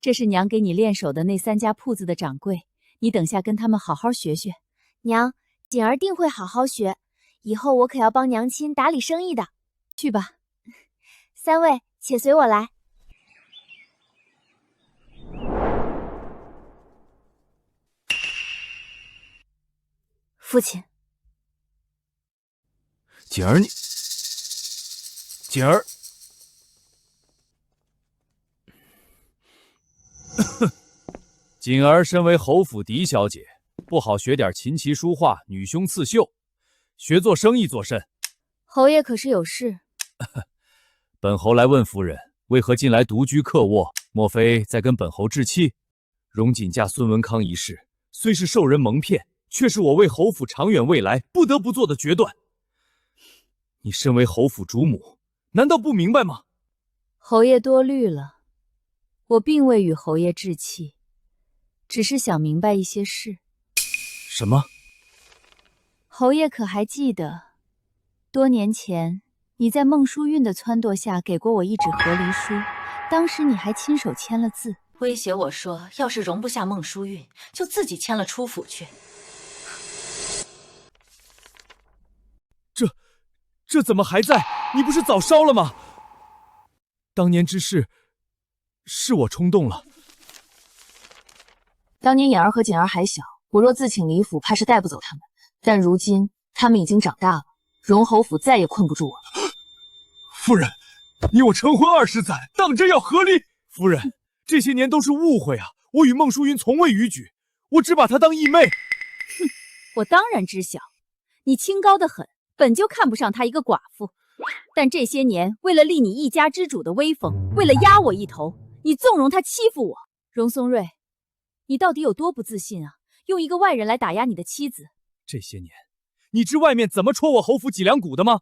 这是娘给你练手的那3家铺子的掌柜，你等下跟他们好好学学。娘，锦儿定会好好学，以后我可要帮娘亲打理生意的。去吧。3位，且随我来。父亲，锦儿，锦儿，锦儿身为侯府嫡小姐，不好学点琴棋书画、女凶刺绣，学做生意做甚。侯爷可是有事？本侯来问夫人，为何近来独居客卧？莫非在跟本侯置气？荣锦嫁孙文康一事，虽是受人蒙骗，却是我为侯府长远未来不得不做的决断。你身为侯府主母，难道不明白吗？侯爷多虑了，我并未与侯爷置气，只是想明白一些事。什么？侯爷可还记得，多年前你在孟淑韵的撺掇下给过我一纸和离书，当时你还亲手签了字，威胁我说，要是容不下孟淑韵，就自己迁了出府去。这怎么还在？你不是早烧了吗？当年之事，是我冲动了。当年妍儿和锦儿还小，我若自请离府，怕是带不走他们。但如今他们已经长大了，荣侯府再也困不住我了。夫人，你我成婚20载，当真要和离？夫人，这些年都是误会啊！我与孟淑云从未逾矩，我只把她当义妹。哼，我当然知晓，你清高得很。本就看不上她一个寡妇，但这些年为了立你一家之主的威风，为了压我一头，你纵容她欺负我。荣松瑞，你到底有多不自信啊？用一个外人来打压你的妻子。这些年，你知外面怎么戳我侯府脊梁骨的吗？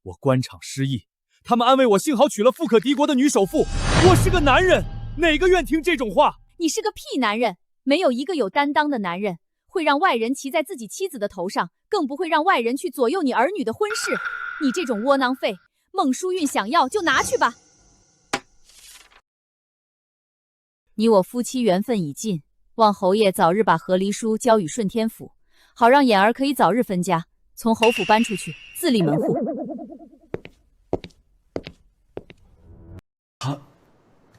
我官场失意，他们安慰我幸好娶了富可敌国的女首富。我是个男人，哪个愿听这种话？你是个屁男人，没有一个有担当的男人会让外人骑在自己妻子的头上，更不会让外人去左右你儿女的婚事。你这种窝囊废，孟淑韵想要就拿去吧。你我夫妻缘分已尽，望侯爷早日把和离书交与顺天府，好让妍儿可以早日分家，从侯府搬出去，自立门户。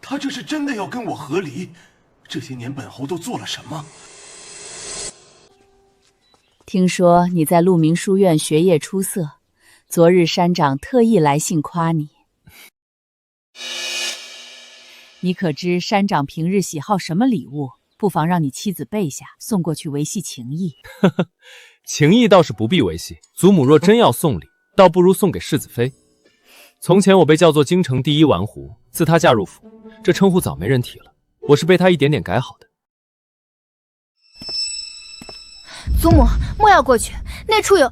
他这是真的要跟我和离？这些年本侯都做了什么？听说你在鹿鸣书院学业出色，昨日山长特意来信夸你。你可知山长平日喜好什么礼物？不妨让你妻子备下，送过去维系情谊。情谊倒是不必维系，祖母若真要送礼，倒不如送给世子妃。从前我被叫做京城第一玩狐，自她嫁入府，这称呼早没人提了。我是被她一点点改好的。祖母，莫要过去，那处有。老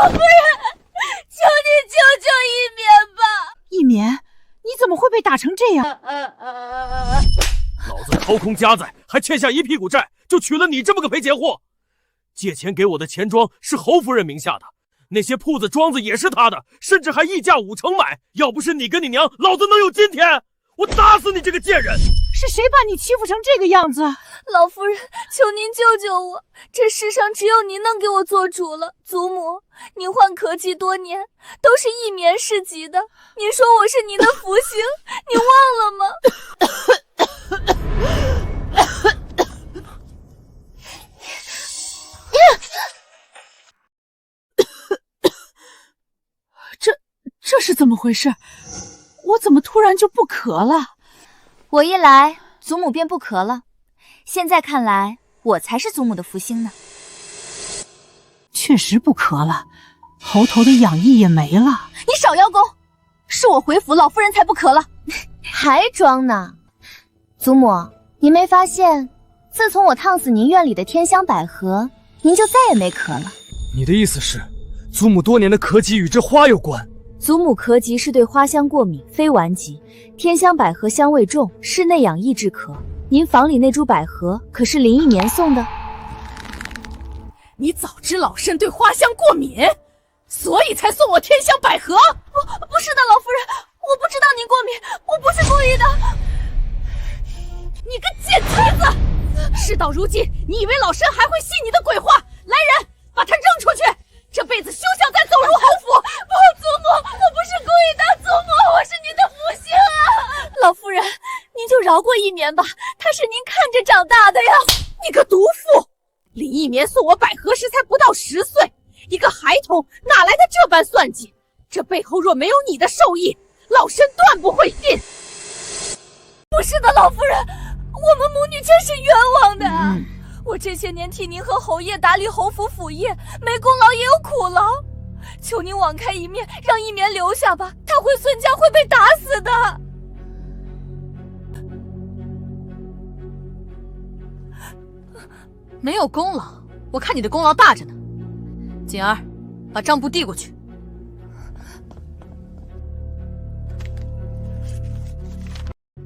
夫人，求你救救一棉吧！一棉，你怎么会被打成这样？老子掏空家财，还欠下一屁股债，就娶了你这么个赔钱货。借钱给我的钱庄是侯夫人名下的，那些铺子庄子也是她的，甚至还溢价5成买。要不是你跟你娘，老子能有今天？我打死你这个贱人！是谁把你欺负成这个样子？老夫人，求您救救我！这世上只有您能给我做主了。祖母，您患咳疾多年，都是一棉氏集的。您说我是您的福星，您忘了吗？这是怎么回事？我怎么突然就不咳了？我一来，祖母便不咳了。现在看来，我才是祖母的福星呢。确实不咳了，喉头的痒意也没了。你少邀功，是我回府，老夫人才不咳了。还装呢？祖母，您没发现，自从我烫死您院里的天香百合，您就再也没咳了。你的意思是，祖母多年的咳疾与这花有关？祖母咳疾是对花香过敏，非顽疾。天香百合香味重，是内养益治咳。您房里那株百合可是林一棉送的？你早知老身对花香过敏，所以才送我天香百合。不是的，老夫人，我不知道您过敏，我不是故意的。你个贱蹄子！事到如今，你以为老身还会信你的鬼话？来人，把他扔出去！这辈子休想再走入侯府！不，祖母，我不是故意的，祖母，我是您的福星啊！老夫人，您就饶过一绵吧，他是您看着长大的呀！你个毒妇！林一绵送我百合时才不到10岁，一个孩童哪来的这般算计？这背后若没有你的授意，老身断不会信。不是的，老夫人，我们母女真是冤枉的。我这些年替您和侯爷打理侯府府业，没功劳也有苦劳，求您网开一面，让一绵留下吧，他回孙家会被打死的。没有功劳，我看你的功劳大着呢。锦儿，把账簿递过去。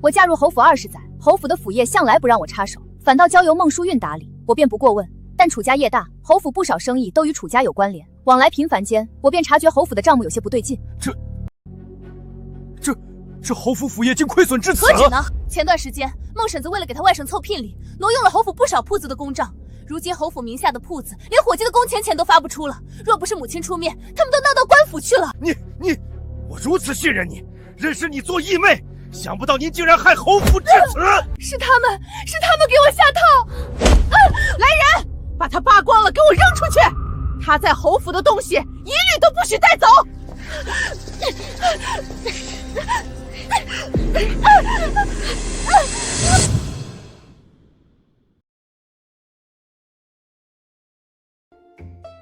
我嫁入侯府20载，侯府的府业向来不让我插手，反倒交由孟淑韵打理，我便不过问。但楚家业大，侯府不少生意都与楚家有关联，往来频繁间，我便察觉侯府的账目有些不对劲。这侯府府业竟亏损至此何止呢？前段时间，孟婶子为了给他外甥凑聘礼，挪用了侯府不少铺子的公账。如今侯府名下的铺子，连伙计的工钱都发不出了。若不是母亲出面，他们都闹到官府去了。我如此信任你，认识你做义妹，想不到您竟然害侯府至此！是他们给我下套！来人，把他扒光了，给我扔出去！他在侯府的东西，一律都不许带走！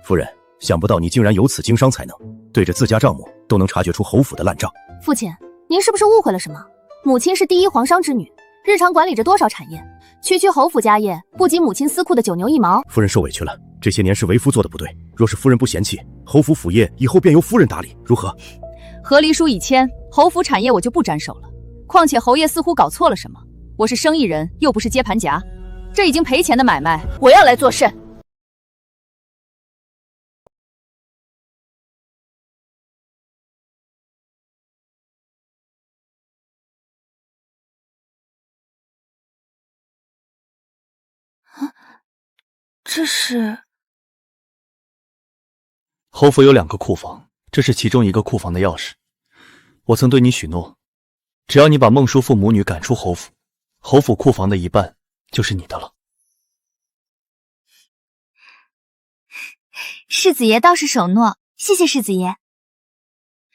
夫人，想不到你竟然有此经商才能，对着自家账目都能察觉出侯府的烂账。父亲，您是不是误会了什么？母亲是第一皇商之女，日常管理着多少产业，区侯府家业不及母亲司库的9牛1毛。夫人受委屈了，这些年是为夫做的不对，若是夫人不嫌弃，侯府府业以后便由夫人打理，如何？和离书已签，侯府产业我就不沾手了。况且侯爷似乎搞错了什么，我是生意人，又不是接盘侠，这已经赔钱的买卖，我要来做甚？这是侯府有2个库房，这是其中一个库房的钥匙。我曾对你许诺，只要你把孟叔父母女赶出侯府，侯府库房的一半就是你的了。世子爷倒是守诺，谢谢世子爷。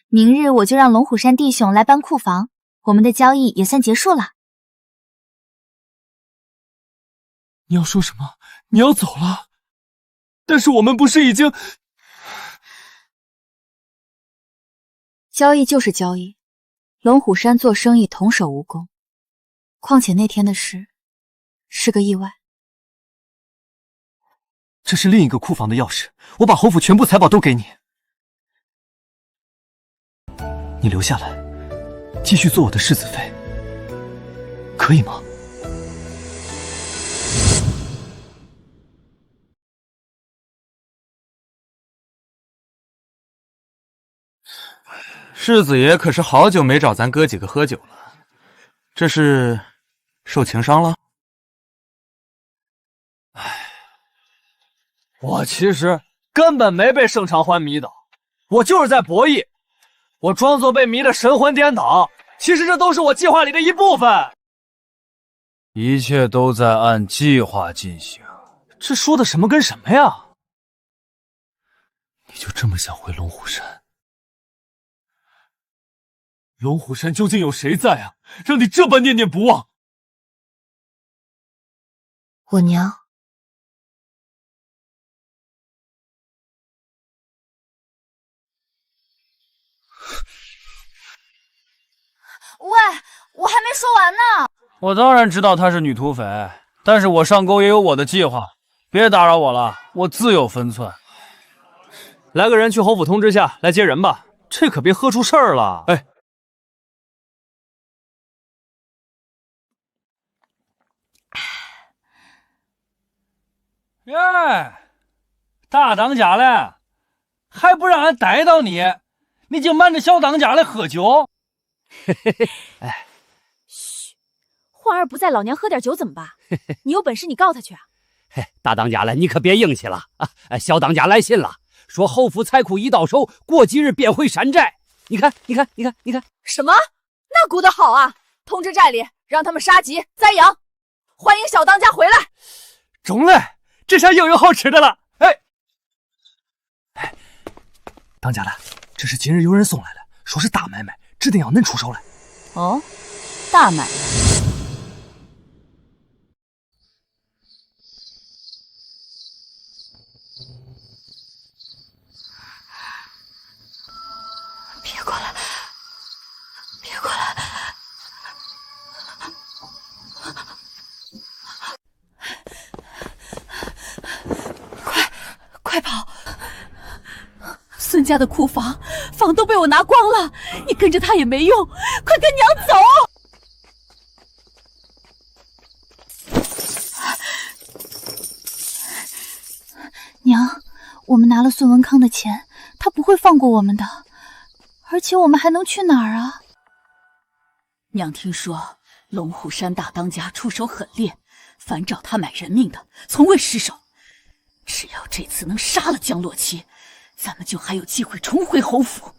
明日我就让龙虎山弟兄来搬库房，我们的交易也算结束了。你要说什么？你要走了？但是我们不是已经……交易就是交易，龙虎山做生意童叟无功，况且那天的事是个意外。这是另一个库房的钥匙，我把侯府全部财宝都给你，你留下来，继续做我的世子妃，可以吗？世子爷可是好久没找咱哥几个喝酒了，这是受情伤了？我其实根本没被盛长欢迷倒，我就是在博弈，我装作被迷得神魂颠倒，其实这都是我计划里的一部分。一切都在按计划进行。这说的什么跟什么呀？你就这么想回龙虎山？龙虎山究竟有谁在啊？让你这般念念不忘？我娘。喂，我还没说完呢。我当然知道她是女土匪，但是我上钩也有我的计划，别打扰我了，我自有分寸。来个人去侯府通知下来接人吧，这可别喝出事儿了。哎。耶，大当家了，还不让俺逮到你，你就瞒着小当家来喝酒。哎，嘘，焕儿不在，老娘喝点酒怎么办？你有本事你告他去啊！大当家了，你可别硬气了啊！小当家来信了，说侯府财库一到手，过几日便会山寨。你看，什么？那鼓得好啊！通知寨里，让他们杀鸡宰羊，欢迎小当家回来。中嘞，这下又有好吃的了。当家的，这是今日有人送来的，说是大买卖，指定要恁出手来。哦，大买卖。别过来！别过来！快跑！孙家的库房都被我拿光了，你跟着他也没用，快跟娘走！娘，我们拿了孙文康的钱，他不会放过我们的。而且我们还能去哪儿啊？娘听说龙虎山大当家出手狠烈，凡找他买人命的从未失手。只要这次能杀了江洛奇，咱们就还有机会重回侯府。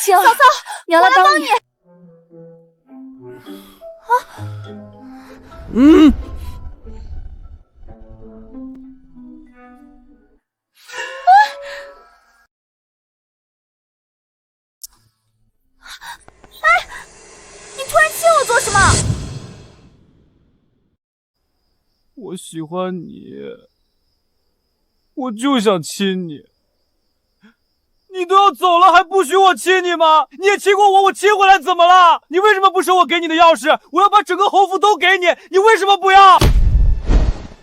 请嫂嫂，娘来帮你。你突然亲我做什么？我喜欢你，我就想亲你。你都要走了，还不许我亲你吗？你也亲过我，我亲回来怎么了？你为什么不收我给你的钥匙？我要把整个侯府都给你，你为什么不要？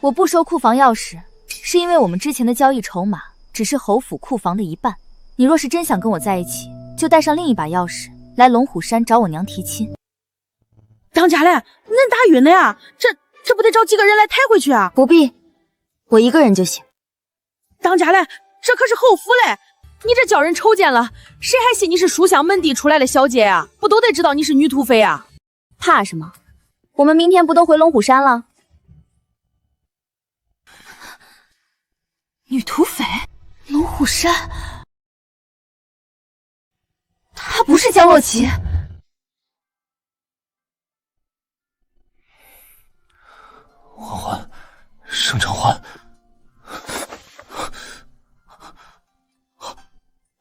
我不收库房钥匙，是因为我们之前的交易筹码只是侯府库房的一半。你若是真想跟我在一起，就带上另一把钥匙来龙虎山找我娘提亲。当家嘞，恁大晕了呀？这不得找几个人来抬回去啊？不必，我一个人就行。当家嘞，这可是侯府嘞！你这叫人瞅见了，谁还信你是书香门第出来的小姐呀？不都得知道你是女土匪啊？怕什么？我们明天不都回龙虎山了？女土匪，龙虎山，她不是江洛奇。欢欢，盛承欢，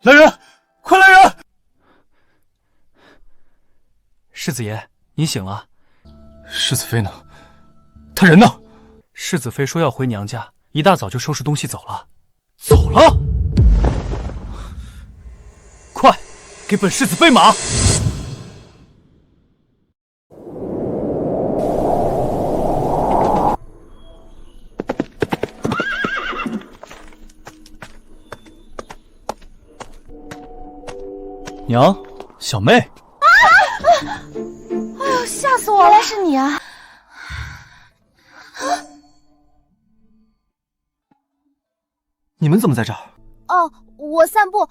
来人，快来人！世子爷，您醒了。世子妃呢？他人呢？世子妃说要回娘家，一大早就收拾东西走了。走了？快，给本世子备马！娘，小妹。哎呦，吓死我了！原来是你啊！你们怎么在这儿？哦，我散步，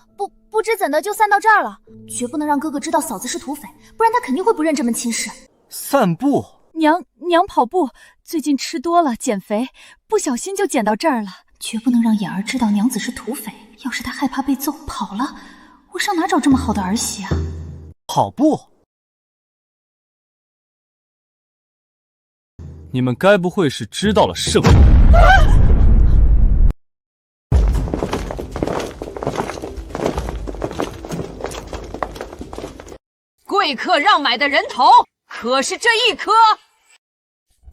不知怎的就散到这儿了。绝不能让哥哥知道嫂子是土匪，不然他肯定会不认这门亲事。散步？娘跑步，最近吃多了，减肥，不小心就捡到这儿了。绝不能让眼儿知道娘子是土匪，要是她害怕被揍跑了，我上哪找这么好的儿媳啊？跑步？你们该不会是知道了什么？贵客让买的人头，可是这一颗？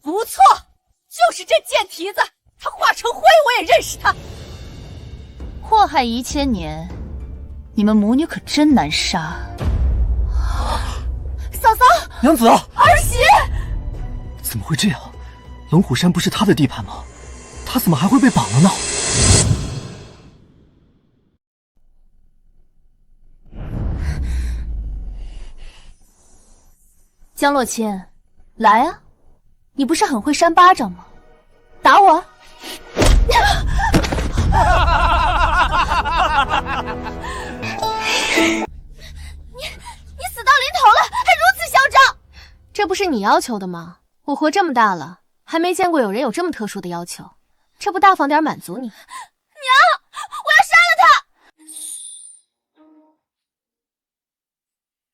不错，就是这贱蹄子，他化成灰我也认识他。祸害1000年，你们母女可真难杀。嫂嫂，娘子，儿媳，怎么会这样？龙虎山不是他的地盘吗？他怎么还会被绑了呢？江洛清，来啊！你不是很会扇巴掌吗？打我啊！你死到临头了，还如此嚣张！这不是你要求的吗？我活这么大了，还没见过有人有这么特殊的要求，这不大方点满足你？娘，我要杀了他！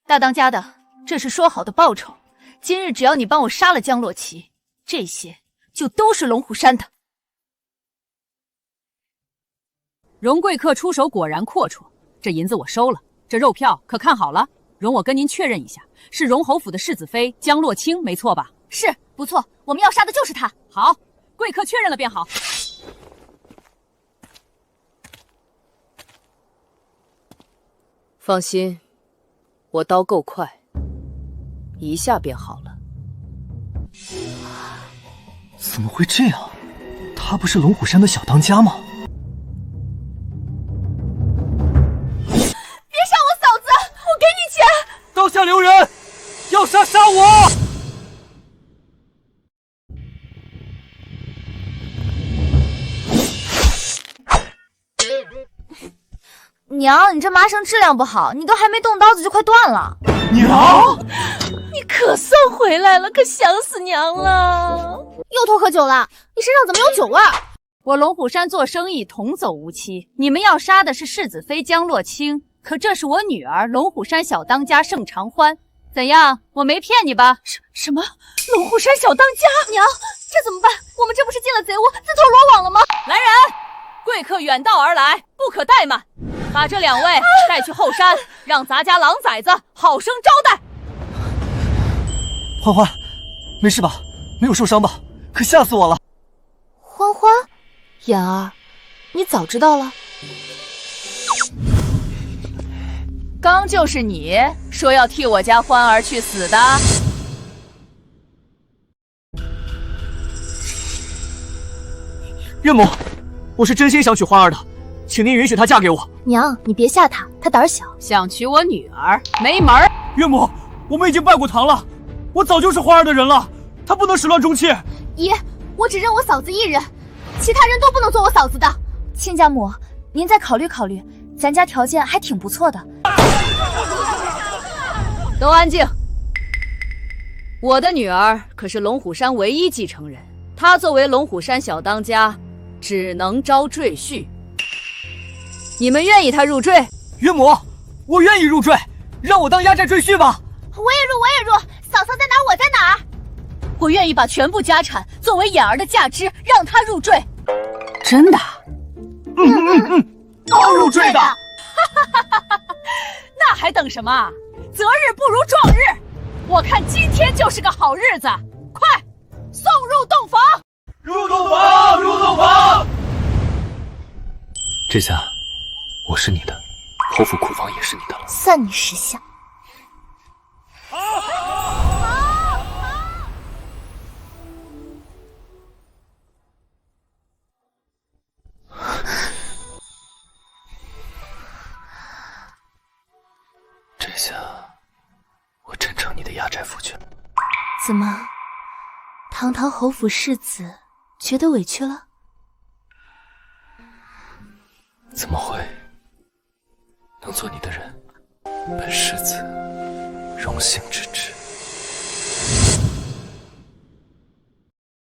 大当家的，这是说好的报酬，今日只要你帮我杀了江洛奇，这些就都是龙虎山的。荣贵客出手果然阔绰，这银子我收了，这肉票可看好了。容我跟您确认一下，是荣侯府的世子妃江洛清，没错吧？是，不错，我们要杀的就是他。好，贵客确认了便好。放心，我刀够快，一下便好了。怎么会这样？他不是龙虎山的小当家吗？别杀我嫂子，我给你钱。刀下留人，要杀杀我！娘，你这麻绳质量不好，你都还没动刀子就快断了。娘，你可算回来了，可想死娘了。又偷喝酒了，你身上怎么有酒味？我龙虎山做生意童叟无欺，你们要杀的是世子妃江洛清，可这是我女儿龙虎山小当家盛长欢，怎样？我没骗你吧？什么？龙虎山小当家？娘，这怎么办？我们这不是进了贼窝，自投罗网了吗？来人，贵客远道而来，不可怠慢，把这两位带去后山，让咱家狼崽子好生招待。欢欢，没事吧？没有受伤吧？可吓死我了！欢欢，妍儿，你早知道了？刚就是你说要替我家欢儿去死的。岳母，我是真心想娶欢儿的，请您允许她嫁给我。娘，你别吓她，她胆小。想娶我女儿，没门儿！岳母，我们已经拜过堂了，我早就是欢儿的人了，她不能始乱终弃。姨，我只认我嫂子一人，其他人都不能做我嫂子的。亲家母，您再考虑考虑，咱家条件还挺不错的。都安静！我的女儿可是龙虎山唯一继承人，她作为龙虎山小当家，只能招赘婿。你们愿意她入赘？岳母，我愿意入赘，让我当压寨赘婿吧。我也入，嫂嫂在哪我在哪儿。我愿意把全部家产作为眼儿的价值，让她入赘。真的？都入赘的。那还等什么？择日不如撞日，我看今天就是个好日子，快送入洞房！入洞房，入洞房！这下我是你的，侯府库房也是你的了。算你识相。这下我真成你的压寨夫君了。怎么，堂堂侯府世子觉得委屈了？怎么会？能做你的人，本世子荣幸之至。